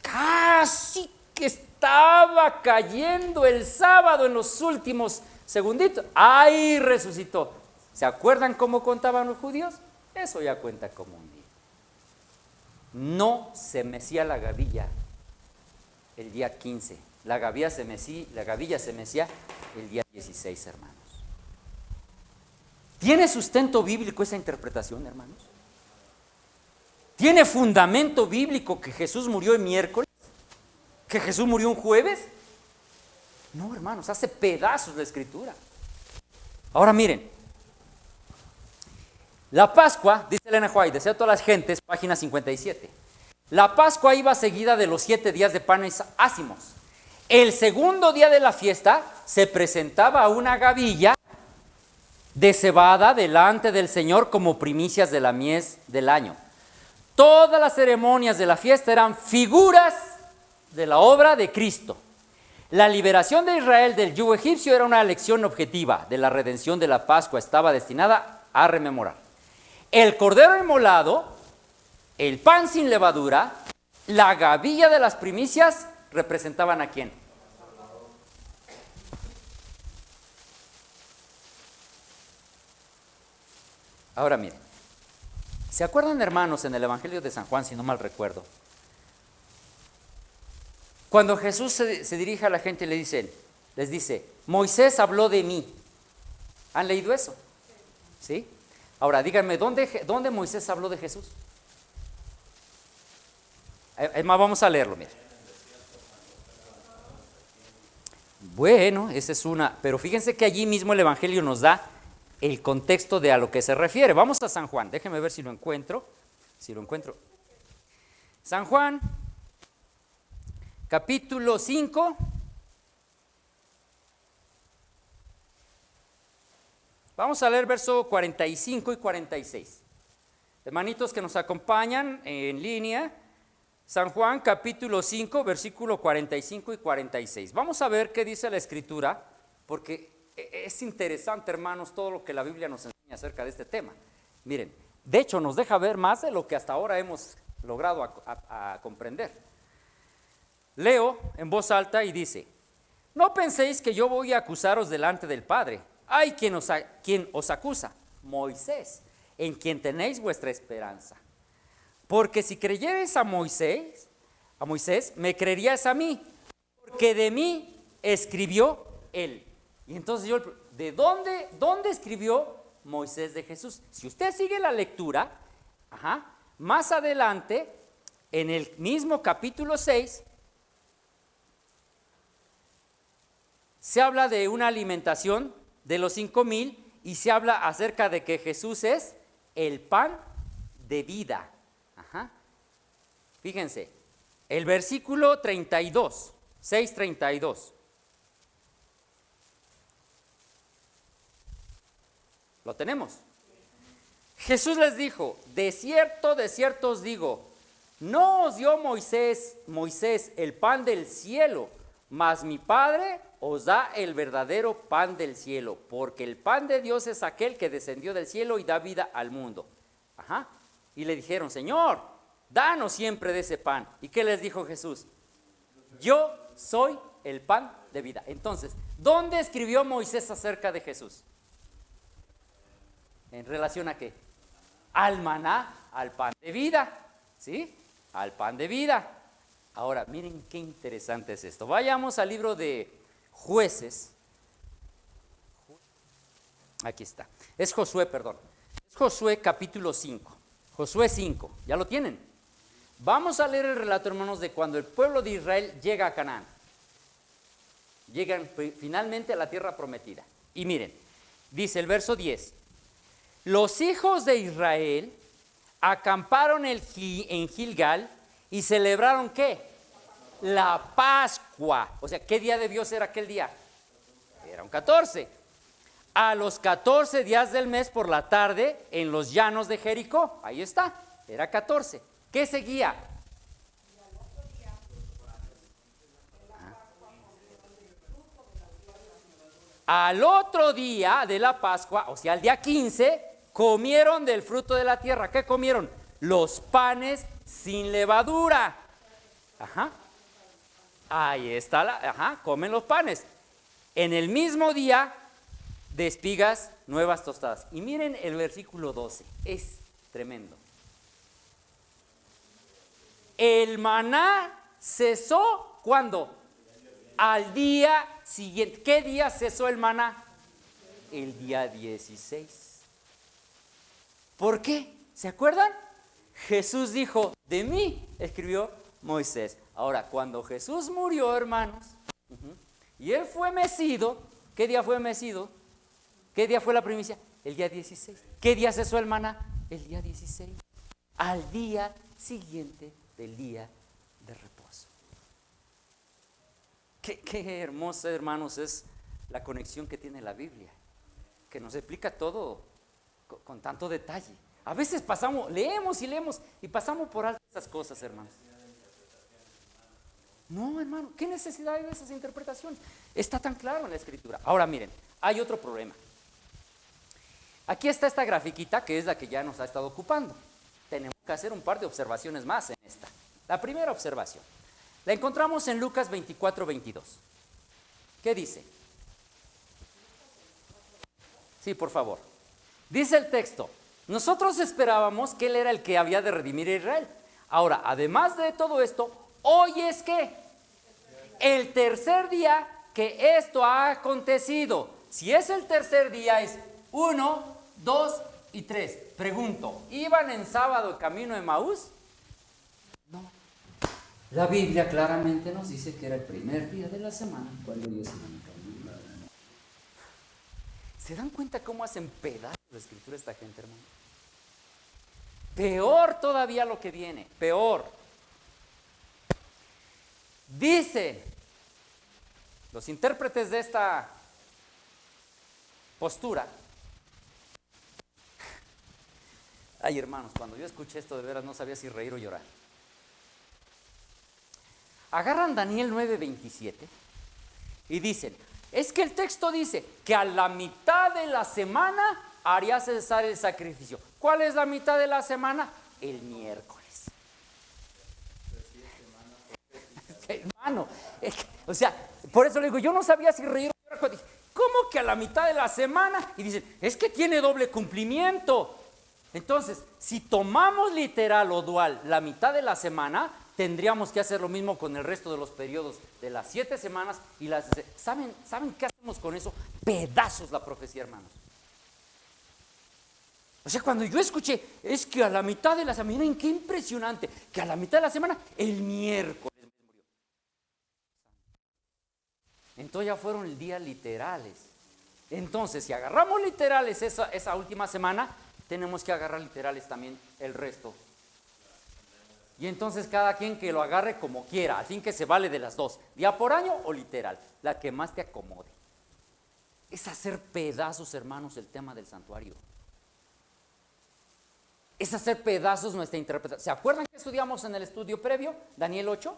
casi que estaba cayendo el sábado en los últimos segunditos. ¡Ay, resucitó! ¿Se acuerdan cómo contaban los judíos? Eso ya cuenta como un día. No se mecía la gavilla el día 15. La gavilla se mecía el día 16, hermanos. ¿Tiene sustento bíblico esa interpretación, hermanos? ¿Tiene fundamento bíblico que Jesús murió el miércoles? ¿Que Jesús murió un jueves? No, hermanos, hace pedazos la Escritura. Ahora miren, la Pascua, dice Elena White, desea a todas las gentes, página 57. La Pascua iba seguida de los 7 días de panes ácimos. El segundo día de la fiesta se presentaba una gavilla de cebada delante del Señor como primicias de la mies del año. Todas las ceremonias de la fiesta eran figuras de la obra de Cristo. La liberación de Israel del yugo egipcio era una lección objetiva de la redención de la Pascua, estaba destinada a rememorar. El cordero inmolado, el pan sin levadura, la gavilla de las primicias, ¿representaban a quién? Ahora miren, ¿se acuerdan, hermanos, en el Evangelio de San Juan, si no mal recuerdo? Cuando Jesús se dirige a la gente y les dice, Moisés habló de mí. ¿Han leído eso? ¿Sí? Ahora, díganme, ¿dónde Moisés habló de Jesús? Es más, vamos a leerlo, mire. Bueno, esa es una, pero fíjense que allí mismo el Evangelio nos da el contexto de a lo que se refiere. Vamos a San Juan, déjenme ver si lo encuentro. San Juan, capítulo 5. Vamos a leer verso 45 y 46. Hermanitos que nos acompañan en línea, San Juan capítulo 5, versículo 45 y 46. Vamos a ver qué dice la Escritura, porque es interesante, hermanos, todo lo que la Biblia nos enseña acerca de este tema. Miren, de hecho nos deja ver más de lo que hasta ahora hemos logrado a comprender. Leo en voz alta y dice: no penséis que yo voy a acusaros delante del Padre. Hay quien os acusa, Moisés, en quien tenéis vuestra esperanza. Porque si creyerais a Moisés, me creerías a mí, porque de mí escribió él. Y entonces ¿de dónde escribió Moisés de Jesús? Si usted sigue la lectura, más adelante, en el mismo capítulo 6, se habla de una alimentación de los 5,000 y se habla acerca de que Jesús es el pan de vida. Fíjense, el versículo 32, 6:32. ¿Lo tenemos? Jesús les dijo: de cierto os digo, no os dio Moisés el pan del cielo, mas mi Padre os da el verdadero pan del cielo, porque el pan de Dios es aquel que descendió del cielo y da vida al mundo. Y le dijeron: Señor, danos siempre de ese pan. ¿Y qué les dijo Jesús? Yo soy el pan de vida. Entonces, ¿dónde escribió Moisés acerca de Jesús? ¿En relación a qué? Al maná, al pan de vida, ¿sí? Al pan de vida. Ahora, miren qué interesante es esto. Vayamos al libro de Jueces. Aquí está. Es Josué capítulo 5. Josué 5. ¿Ya lo tienen? Vamos a leer el relato, hermanos, de cuando el pueblo de Israel llega a Canaán. Llegan finalmente a la tierra prometida. Y miren, dice el verso 10. Los hijos de Israel acamparon en Gilgal y celebraron ¿qué? La Pascua. O sea, ¿qué día debió ser aquel día? Era un 14. A los 14 días del mes por la tarde en los llanos de Jericó. Ahí está, era 14. ¿Qué seguía? Al otro día de la Pascua, o sea, al día 15, comieron del fruto de la tierra. ¿Qué comieron? Los panes sin levadura. Ahí está, comen los panes. En el mismo día, de espigas nuevas tostadas. Y miren el versículo 12, es tremendo. El maná cesó, ¿cuándo? Al día siguiente. ¿Qué día cesó el maná? El día 16. ¿Por qué? ¿Se acuerdan? Jesús dijo: de mí escribió Moisés. Ahora, cuando Jesús murió, hermanos, y él fue mecido, ¿qué día fue mecido? ¿Qué día fue la primicia? El día 16. ¿Qué día cesó el maná? El día 16. Al día siguiente del día de reposo. Qué hermosa, hermanos, es la conexión que tiene la Biblia, que nos explica todo con tanto detalle. A veces leemos y pasamos por alto esas cosas, hermanos. No, hermano, ¿qué necesidad hay de esas interpretaciones? Está tan claro en la Escritura. Ahora miren, hay otro problema. Aquí está esta grafiquita, que es la que ya nos ha estado ocupando. Tenemos que hacer un par de observaciones más en esta. La primera observación la encontramos en Lucas 24:22. ¿Qué dice? Sí, por favor. Dice el texto: nosotros esperábamos que él era el que había de redimir a Israel. Ahora, además de todo esto, hoy es que el tercer día que esto ha acontecido. Si es el tercer día, es 1, 2 y 3. Pregunto, ¿iban en sábado camino de Emaús? No. La Biblia claramente nos dice que era el primer día de la semana cuando Dios iba a entrar. ¿Se dan cuenta cómo hacen pedazos de escritura esta gente, hermano? Peor todavía lo que viene, peor. Dice los intérpretes de esta postura. Ay, hermanos, cuando yo escuché esto de veras no sabía si reír o llorar. Agarran Daniel 9:27 y dicen, es que el texto dice que a la mitad de la semana haría cesar el sacrificio. ¿Cuál es la mitad de la semana? El miércoles. Hermano, o sea, por eso le digo, yo no sabía si reír o llorar. Dije, ¿cómo que a la mitad de la semana? Y dicen, es que tiene doble cumplimiento. Entonces, si tomamos literal o dual la mitad de la semana, tendríamos que hacer lo mismo con el resto de los periodos de las 7 semanas y las... ¿Saben qué hacemos con eso? Pedazos la profecía, hermanos. O sea, cuando yo escuché, es que a la mitad de la semana, miren qué impresionante, que a la mitad de la semana, el miércoles murió. Entonces ya fueron días literales. Entonces, si agarramos literales esa última semana, tenemos que agarrar literales también el resto. Y entonces cada quien que lo agarre como quiera, al fin que se vale de las dos, día por año o literal, la que más te acomode. Es hacer pedazos, hermanos, el tema del santuario. Es hacer pedazos nuestra interpretación. ¿Se acuerdan que estudiamos en el estudio previo, Daniel 8?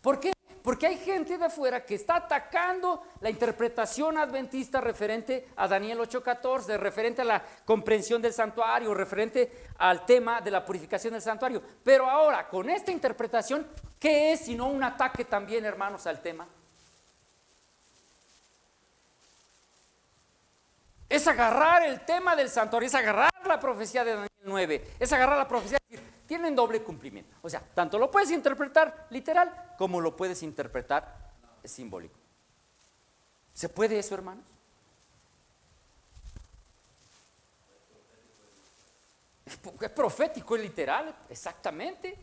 ¿Por qué? Porque hay gente de afuera que está atacando la interpretación adventista referente a Daniel 8:14, referente a la comprensión del santuario, referente al tema de la purificación del santuario. Pero ahora, con esta interpretación, ¿qué es sino un ataque también, hermanos, al tema? Es agarrar el tema del santuario, es agarrar la profecía de Daniel 9, es agarrar la profecía y decir, tienen doble cumplimiento. O sea, tanto lo puedes interpretar literal como lo puedes interpretar simbólico. ¿Se puede eso, hermanos? Es profético, es literal, exactamente.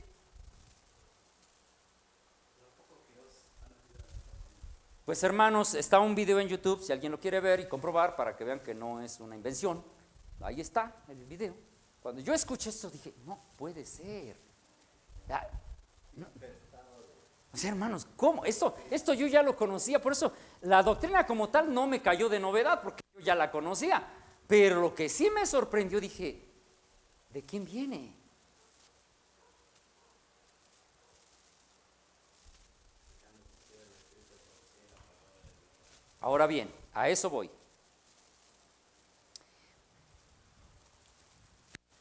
Pues hermanos, está un video en YouTube, si alguien lo quiere ver y comprobar para que vean que no es una invención. Ahí está el video. Cuando yo escuché esto dije, no puede ser. No. O sea, hermanos, ¿cómo? Esto yo ya lo conocía, por eso la doctrina como tal no me cayó de novedad, porque yo ya la conocía. Pero lo que sí me sorprendió, dije, ¿de quién viene? Ahora bien, a eso voy.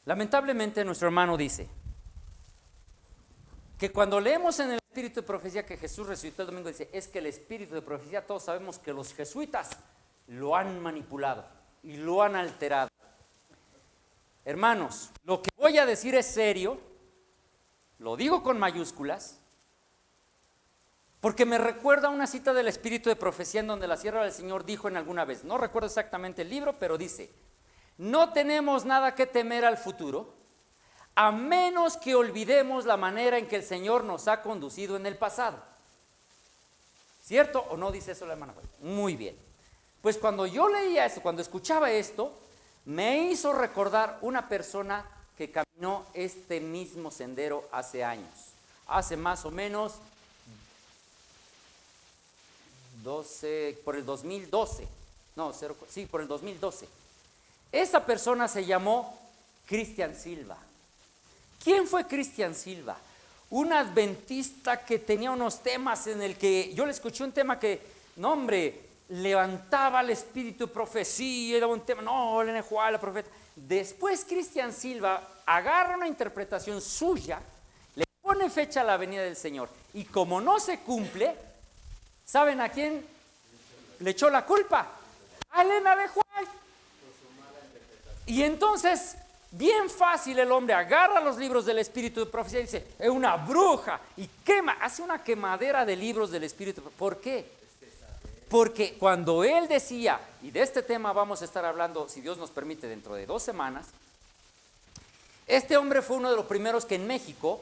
Lamentablemente nuestro hermano dice que cuando leemos en el espíritu de profecía que Jesús resucitó el domingo, dice, es que el espíritu de profecía, todos sabemos que los jesuitas lo han manipulado y lo han alterado. Hermanos, lo que voy a decir es serio, lo digo con mayúsculas, porque me recuerda una cita del espíritu de profecía en donde la sierva del Señor dijo en alguna vez, no recuerdo exactamente el libro, pero dice, no tenemos nada que temer al futuro, a menos que olvidemos la manera en que el Señor nos ha conducido en el pasado. ¿Cierto o no dice eso la hermana? Muy bien. Pues cuando yo leía esto, cuando escuchaba esto, me hizo recordar una persona que caminó este mismo sendero hace años, hace más o menos 2012, por el 2012. Esa persona se llamó Cristian Silva. ¿Quién fue Cristian Silva? Un adventista que tenía unos temas en el que yo le escuché un tema que, no hombre, levantaba el espíritu de profecía, era un tema, no, le Juan, la profeta. Después Cristian Silva agarra una interpretación suya, le pone fecha a la venida del Señor y como no se cumple, ¿saben a quién le echó la culpa? A Elena de Juan. Y entonces, bien fácil el hombre agarra los libros del espíritu de profecía y dice, es una bruja, y quema, hace una quemadera de libros del espíritu. ¿Por qué? Porque cuando él decía, y de este tema vamos a estar hablando, si Dios nos permite, dentro de 2 semanas, este hombre fue uno de los primeros que en México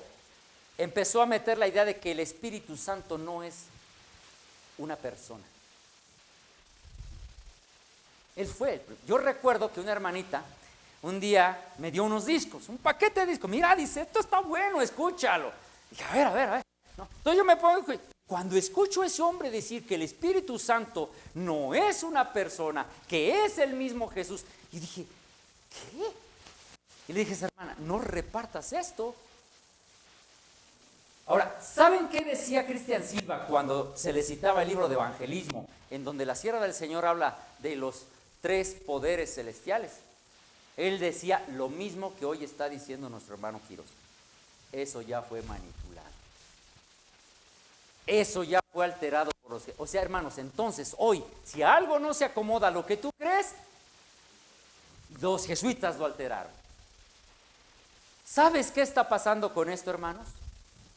empezó a meter la idea de que el Espíritu Santo no es una persona. Él fue. Yo recuerdo que una hermanita un día me dio unos discos, un paquete de discos. Mira, dice, esto está bueno, escúchalo. Dije, a ver. No. Entonces yo me pongo, cuando escucho a ese hombre decir que el Espíritu Santo no es una persona, que es el mismo Jesús, y dije, ¿qué? Y le dije, hermana, no repartas esto. Ahora, ¿saben qué decía Cristian Silva cuando se le citaba el libro de Evangelismo, en donde la sierva del Señor habla de los 3 poderes celestiales? Él decía lo mismo que hoy está diciendo nuestro hermano Quirós. Eso ya fue manipulado. Eso ya fue alterado por los... O sea, hermanos, entonces hoy, si algo no se acomoda a lo que tú crees, los jesuitas lo alteraron. ¿Sabes qué está pasando con esto, hermanos?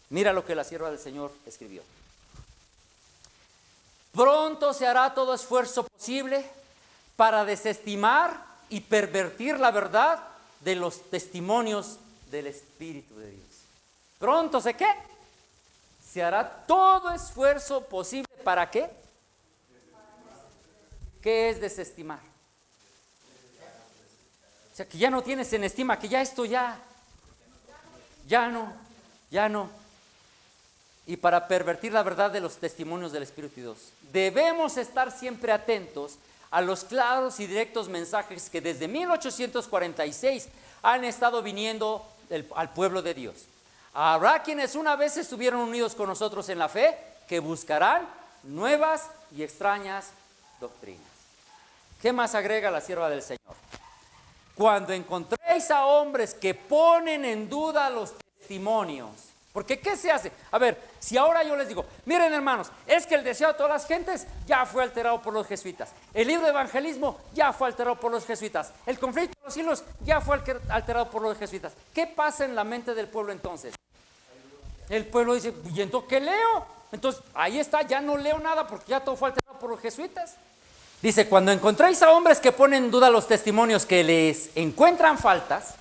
Mira lo que la sierva del Señor escribió. Pronto se hará todo esfuerzo posible para desestimar y pervertir la verdad de los testimonios del Espíritu de Dios. Pronto ¿se qué? Se hará todo esfuerzo posible ¿para qué? ¿Qué es desestimar? O sea, que ya no tienes en estima, que ya esto ya no. Y para pervertir la verdad de los testimonios del Espíritu de Dios. Debemos estar siempre atentos a los claros y directos mensajes que desde 1846 han estado viniendo al pueblo de Dios. Habrá quienes una vez estuvieron unidos con nosotros en la fe, que buscarán nuevas y extrañas doctrinas. ¿Qué más agrega la sierva del Señor? Cuando encontréis a hombres que ponen en duda los testimonios. Porque ¿qué se hace? A ver, si ahora yo les digo, miren hermanos, es que el deseo de todas las gentes ya fue alterado por los jesuitas. El libro de evangelismo ya fue alterado por los jesuitas. El conflicto de los siglos ya fue alterado por los jesuitas. ¿Qué pasa en la mente del pueblo entonces? El pueblo dice, ¿y entonces qué leo? Entonces, ahí está, ya no leo nada porque ya todo fue alterado por los jesuitas. Dice, cuando encontréis a hombres que ponen en duda los testimonios, que les encuentran faltas,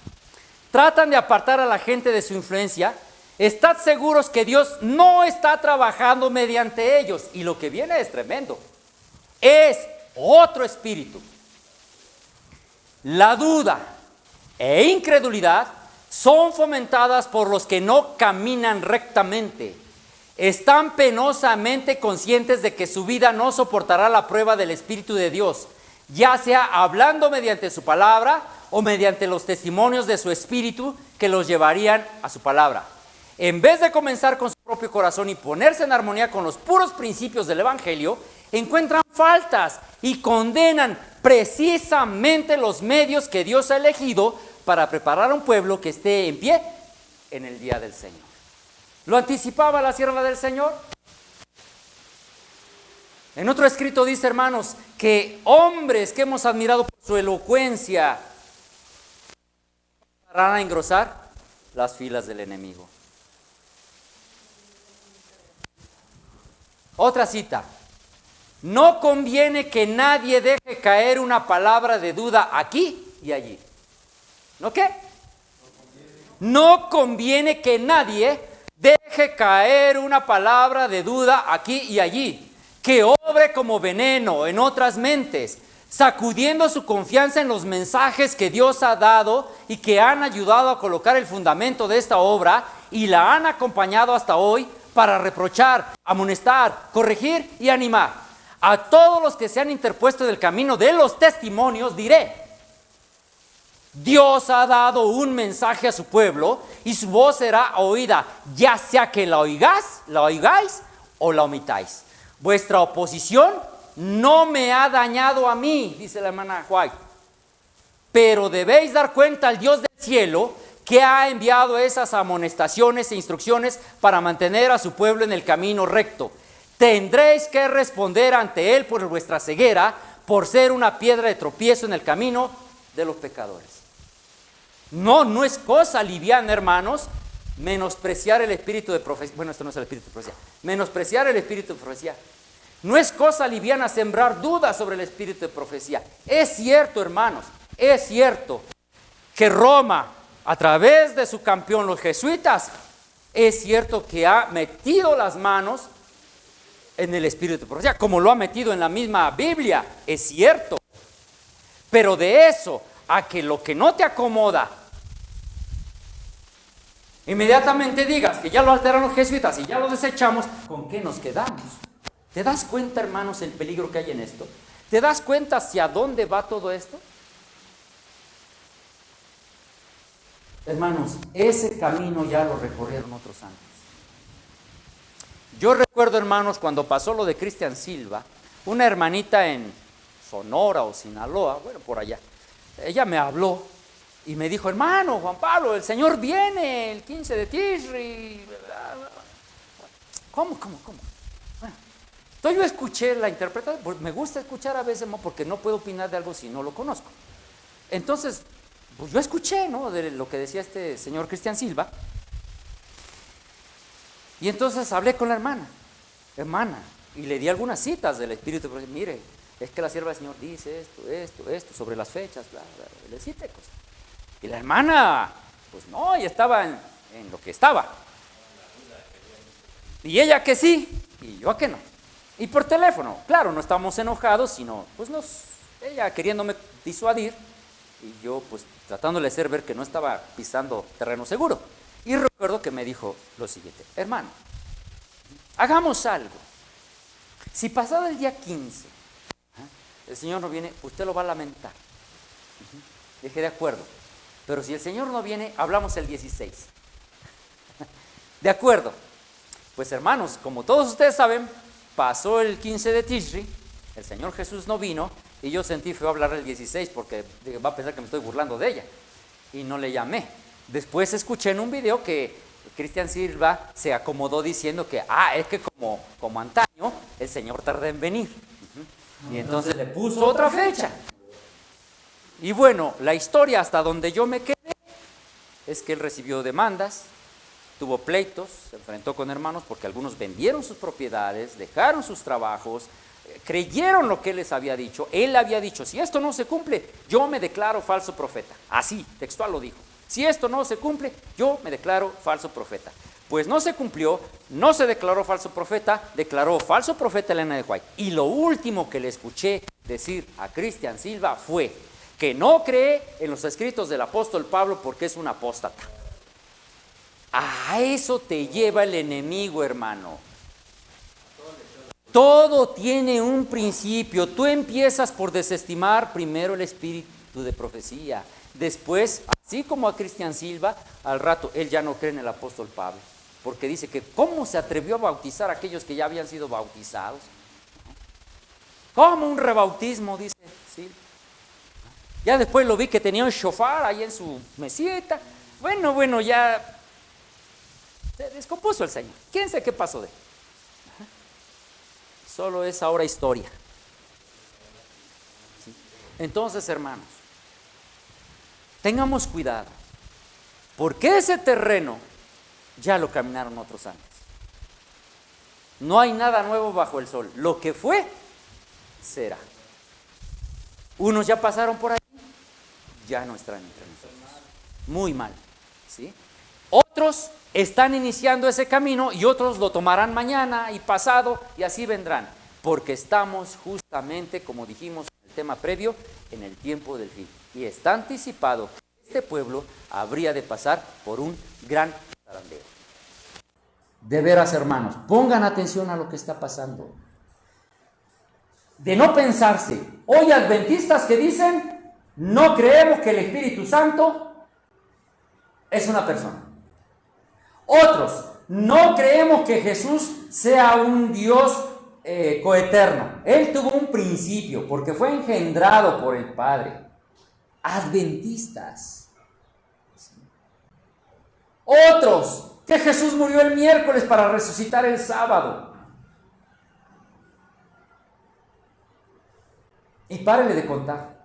tratan de apartar a la gente de su influencia, estad seguros que Dios no está trabajando mediante ellos. Y lo que viene es tremendo. Es otro espíritu. La duda e incredulidad son fomentadas por los que no caminan rectamente. Están penosamente conscientes de que su vida no soportará la prueba del Espíritu de Dios, ya sea hablando mediante su palabra o mediante los testimonios de su espíritu que los llevarían a su palabra. En vez de comenzar con su propio corazón y ponerse en armonía con los puros principios del Evangelio, encuentran faltas y condenan precisamente los medios que Dios ha elegido para preparar a un pueblo que esté en pie en el día del Señor. ¿Lo anticipaba la sierva del Señor? En otro escrito dice, hermanos, que hombres que hemos admirado por su elocuencia van a engrosar las filas del enemigo. Otra cita. No conviene que nadie deje caer una palabra de duda aquí y allí. ¿No qué? No conviene que nadie deje caer una palabra de duda aquí y allí, que obre como veneno en otras mentes, sacudiendo su confianza en los mensajes que Dios ha dado y que han ayudado a colocar el fundamento de esta obra y la han acompañado hasta hoy para reprochar, amonestar, corregir y animar. A todos los que se han interpuesto del camino de los testimonios diré: Dios ha dado un mensaje a su pueblo y su voz será oída, ya sea que la oigáis o la omitáis. Vuestra oposición no me ha dañado a mí, dice la hermana White, pero debéis dar cuenta al Dios del cielo que ha enviado esas amonestaciones e instrucciones para mantener a su pueblo en el camino recto. Tendréis que responder ante él por vuestra ceguera, por ser una piedra de tropiezo en el camino de los pecadores. No es cosa liviana, hermanos, menospreciar el espíritu de profecía. Bueno, esto no es el espíritu de profecía. Menospreciar el espíritu de profecía. No es cosa liviana sembrar dudas sobre el espíritu de profecía. Es cierto, hermanos, es cierto que Roma, a través de su campeón, los jesuitas, Es cierto que ha metido las manos en el espíritu de profecía, como lo ha metido en la misma Biblia, es cierto. Pero de eso a que lo que no te acomoda, inmediatamente digas que ya lo alteraron los jesuitas y ya lo desechamos, ¿con qué nos quedamos? ¿Te das cuenta, hermanos, el peligro que hay en esto? ¿Te das cuenta hacia dónde va todo esto? Hermanos, ese camino ya lo recorrieron otros santos. Yo recuerdo, hermanos, cuando pasó lo de Cristian Silva, una hermanita en Sonora o Sinaloa, bueno, por allá, ella me habló y me dijo, hermano Juan Pablo, el Señor viene el 15 de Tishri. ¿Cómo? Bueno, entonces yo escuché la interpretación, porque me gusta escuchar a veces, porque no puedo opinar de algo si no lo conozco. Entonces, pues yo escuché, ¿no?, de lo que decía este señor Cristian Silva. Y entonces hablé con la hermana, y le di algunas citas del Espíritu, porque mire, es que la sierva del Señor dice esto, sobre las fechas, bla, bla, le cité cosas. Y la hermana, pues no, ella estaba en lo que estaba. Y ella que sí, y yo que no. Y por teléfono, claro, no estábamos enojados, sino, pues ella queriéndome disuadir, y yo pues tratándole de hacer ver que no estaba pisando terreno seguro. Y recuerdo que me dijo lo siguiente, hermano, hagamos algo. Si pasado el día 15, el Señor no viene, usted lo va a lamentar. Dije, de acuerdo, pero si el Señor no viene, hablamos el 16. De acuerdo. Pues hermanos, como todos ustedes saben, pasó el 15 de Tishri, el Señor Jesús no vino, y yo sentí feo hablar el 16 porque va a pensar que me estoy burlando de ella. Y no le llamé. Después escuché en un video que Cristian Silva se acomodó diciendo que, es que como antaño, el Señor tarda en venir. Y entonces le puso otra fecha. Y bueno, la historia hasta donde yo me quedé es que él recibió demandas, tuvo pleitos, se enfrentó con hermanos porque algunos vendieron sus propiedades, dejaron sus trabajos, creyeron lo que él les había dicho. Él había dicho, si esto no se cumple, yo me declaro falso profeta. Así, textual lo dijo. Si esto no se cumple, yo me declaro falso profeta. Pues no se cumplió, no se declaró falso profeta, declaró falso profeta Elena de White. Y lo último que le escuché decir a Cristian Silva fue que no cree en los escritos del apóstol Pablo porque es un apóstata. A eso te lleva el enemigo, hermano. Todo tiene un principio. Tú empiezas por desestimar primero el espíritu de profecía. Después, así como a Cristian Silva, al rato él ya no cree en el apóstol Pablo, porque dice que cómo se atrevió a bautizar a aquellos que ya habían sido bautizados. Como un rebautismo, dice Silva. Ya después lo vi que tenía un shofar ahí en su mesita. Bueno, ya se descompuso el Señor. ¿Quién sabe qué pasó de él? Solo es ahora historia. ¿Sí? Entonces, hermanos, tengamos cuidado, porque ese terreno ya lo caminaron otros antes. No hay nada nuevo bajo el sol. Lo que fue, será. Unos ya pasaron por ahí, ya no están entre nosotros. Muy mal, ¿sí? Otros están iniciando ese camino y otros lo tomarán mañana y pasado y así vendrán, porque estamos justamente, como dijimos en el tema previo, en el tiempo del fin. Y está anticipado que este pueblo habría de pasar por un gran zarandeo. De veras, hermanos, pongan atención a lo que está pasando. De no pensarse, hoy adventistas que dicen, no creemos que el Espíritu Santo es una persona. Otros, no creemos que Jesús sea un Dios coeterno. Él tuvo un principio porque fue engendrado por el Padre. Adventistas. Otros, que Jesús murió el miércoles para resucitar el sábado. Y párele de contar.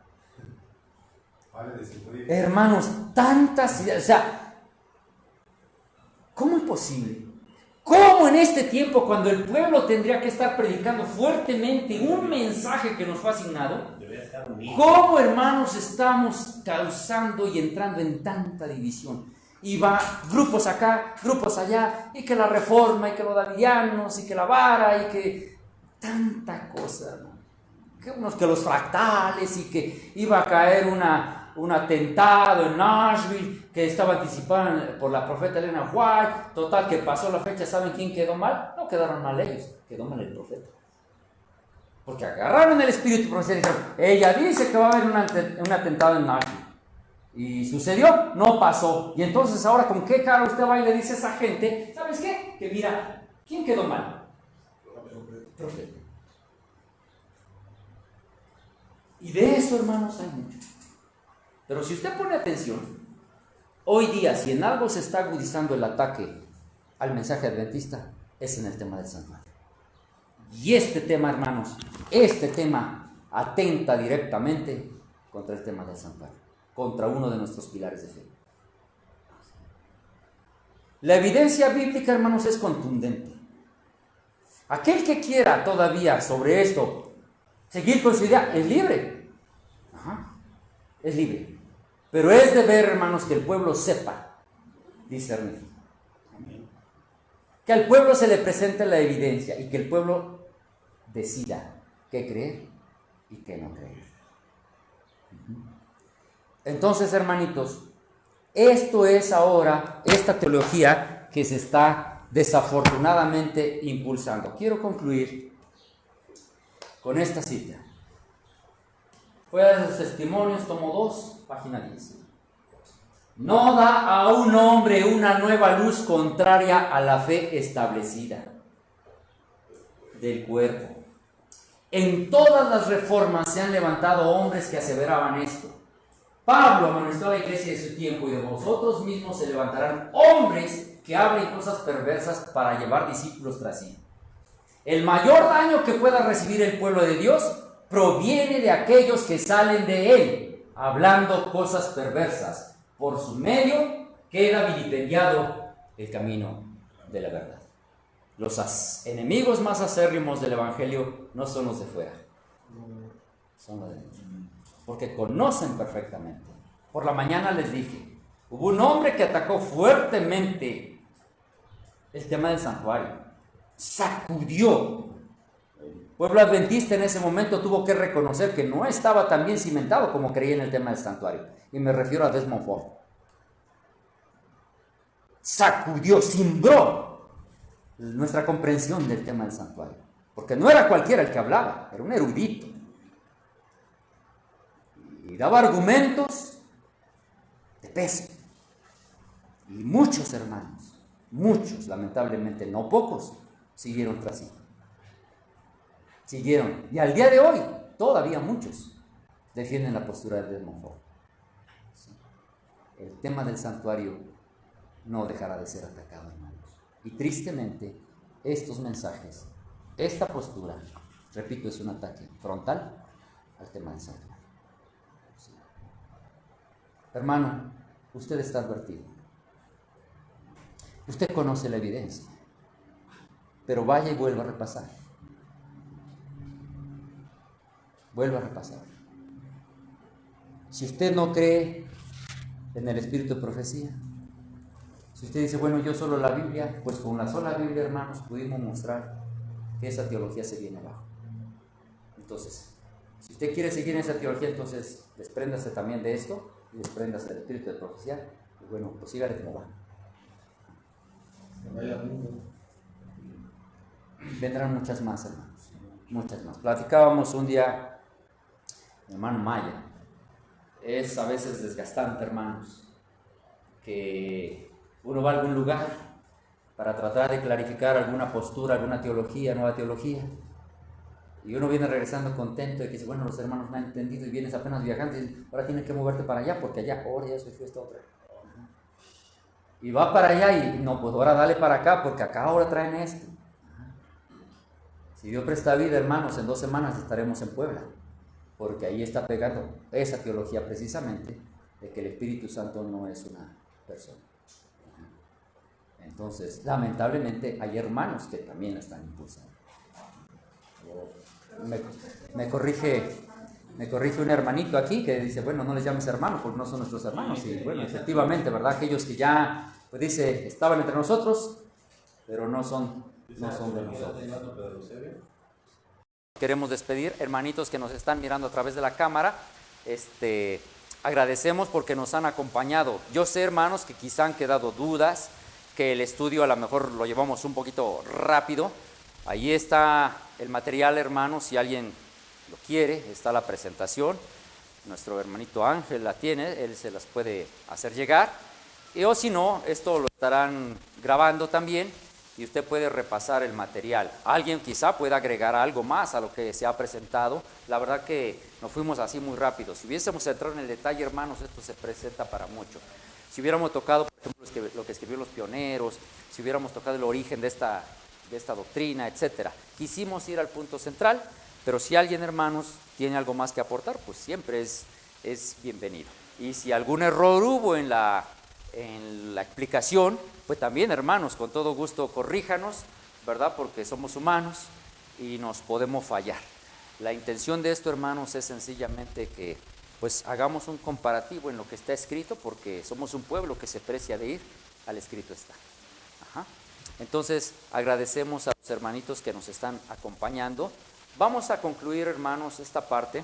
Hermanos, tantas ideas, o sea, ¿cómo es posible? ¿Cómo en este tiempo, cuando el pueblo tendría que estar predicando fuertemente un mensaje que nos fue asignado, cómo, hermanos, estamos causando y entrando en tanta división? Y va grupos acá, grupos allá, y que la reforma, y que los davidianos, y que la vara, y que tanta cosa, ¿no? Que los fractales, y que iba a caer un atentado en Nashville, que estaba anticipado por la profeta Elena White. Total, que pasó la fecha. ¿Saben quién quedó mal? No quedaron mal ellos, quedó mal el profeta. Porque agarraron el espíritu profético y dijeron, ella dice que va a haber un atentado en Nashville. Y sucedió, no pasó. Y entonces ahora, ¿con qué cara usted va y le dice a esa gente, ¿sabes qué? Que mira, ¿quién quedó mal? El profeta. Y de eso, hermanos, hay mucho. Pero si usted pone atención, hoy día, si en algo se está agudizando el ataque al mensaje adventista, es en el tema del santuario. Y este tema, hermanos, este tema atenta directamente contra el tema del santuario, contra uno de nuestros pilares de fe. La evidencia bíblica, hermanos, es contundente. Aquel que quiera todavía sobre esto seguir con su idea es libre. Es libre. Pero es deber, hermanos, que el pueblo sepa discernir. Que al pueblo se le presente la evidencia y que el pueblo decida qué creer y qué no creer. Entonces, hermanitos, esto es ahora esta teología que se está desafortunadamente impulsando. Quiero concluir con esta cita. Fuera de los testimonios, tomo 2, página 10. No da a un hombre una nueva luz contraria a la fe establecida del cuerpo. En todas las reformas se han levantado hombres que aseveraban esto. Pablo amonestó a la iglesia de su tiempo, y de vosotros mismos se levantarán hombres que hablen cosas perversas para llevar discípulos tras sí. El mayor daño que pueda recibir el pueblo de Dios proviene de aquellos que salen de él, hablando cosas perversas. Por su medio queda vilipendiado el camino de la verdad. Los enemigos más acérrimos del evangelio no son los de fuera, son los de dentro, porque conocen perfectamente. Por la mañana les dije, hubo un hombre que atacó fuertemente el tema del santuario, sacudió. El pueblo adventista en ese momento tuvo que reconocer que no estaba tan bien cimentado como creía en el tema del santuario, y me refiero a Desmond Ford. Sacudió, cimbró nuestra comprensión del tema del santuario, porque no era cualquiera el que hablaba, era un erudito, y daba argumentos de peso. Y muchos hermanos, muchos, lamentablemente no pocos, siguieron tras sí. Siguieron, y al día de hoy todavía muchos defienden la postura de Desmond Ford. El tema del santuario no dejará de ser atacado, hermanos. Y tristemente, estos mensajes, esta postura, repito, es un ataque frontal al tema del santuario. Sí. Hermano, usted está advertido. Usted conoce la evidencia, pero vaya y vuelva a repasar. Vuelva a repasar. Si usted no cree en el espíritu de profecía, si usted dice, bueno, yo solo la Biblia, pues con la sola Biblia, hermanos, pudimos mostrar que esa teología se viene abajo. Entonces, si usted quiere seguir en esa teología, entonces despréndase también de esto y despréndase del espíritu de profecía. Y bueno, pues sígale como va. Vendrán muchas más, hermanos, muchas más. Platicábamos un día, mi hermano Maya, es a veces desgastante, hermanos, que uno va a algún lugar para tratar de clarificar alguna postura, alguna teología, nueva teología, y uno viene regresando contento de que dice, bueno, los hermanos me han entendido, y vienes apenas viajando y dices, ahora tienes que moverte para allá, porque allá, ahora ya soy esto otra. Y va para allá y no, pues ahora dale para acá, porque acá ahora traen esto. Si Dios presta vida, hermanos, en 2 semanas estaremos en Puebla, porque ahí está pegando esa teología precisamente de que el Espíritu Santo no es una persona. Entonces, lamentablemente, hay hermanos que también la están impulsando. Me corrige Me corrige un hermanito aquí que dice, bueno, no les llames hermanos porque no son nuestros hermanos. Y bueno, efectivamente, ¿verdad? Aquellos que ya, pues dice, estaban entre nosotros, pero no son de nosotros. Queremos despedir, hermanitos que nos están mirando a través de la cámara. Agradecemos porque nos han acompañado. Yo sé, hermanos, que quizá han quedado dudas, que el estudio a lo mejor lo llevamos un poquito rápido. Ahí está el material, hermanos, si alguien lo quiere, está la presentación. Nuestro hermanito Ángel la tiene, él se las puede hacer llegar. O si no, esto lo estarán grabando también y usted puede repasar el material. Alguien quizá pueda agregar algo más a lo que se ha presentado. La verdad que nos fuimos así muy rápido. Si hubiésemos entrado en el detalle, hermanos, esto se presenta para mucho. Si hubiéramos tocado, por ejemplo, lo que escribió los pioneros, si hubiéramos tocado el origen de esta doctrina, etcétera. Quisimos ir al punto central, pero si alguien, hermanos, tiene algo más que aportar, pues siempre es bienvenido. Y si algún error hubo en la explicación, pues también, hermanos, con todo gusto corríjanos, ¿verdad? Porque somos humanos y nos podemos fallar. La intención de esto, hermanos, es sencillamente que pues hagamos un comparativo en lo que está escrito, porque somos un pueblo que se precia de ir al escrito está. Ajá. Entonces, agradecemos a los hermanitos que nos están acompañando. Vamos a concluir, hermanos, esta parte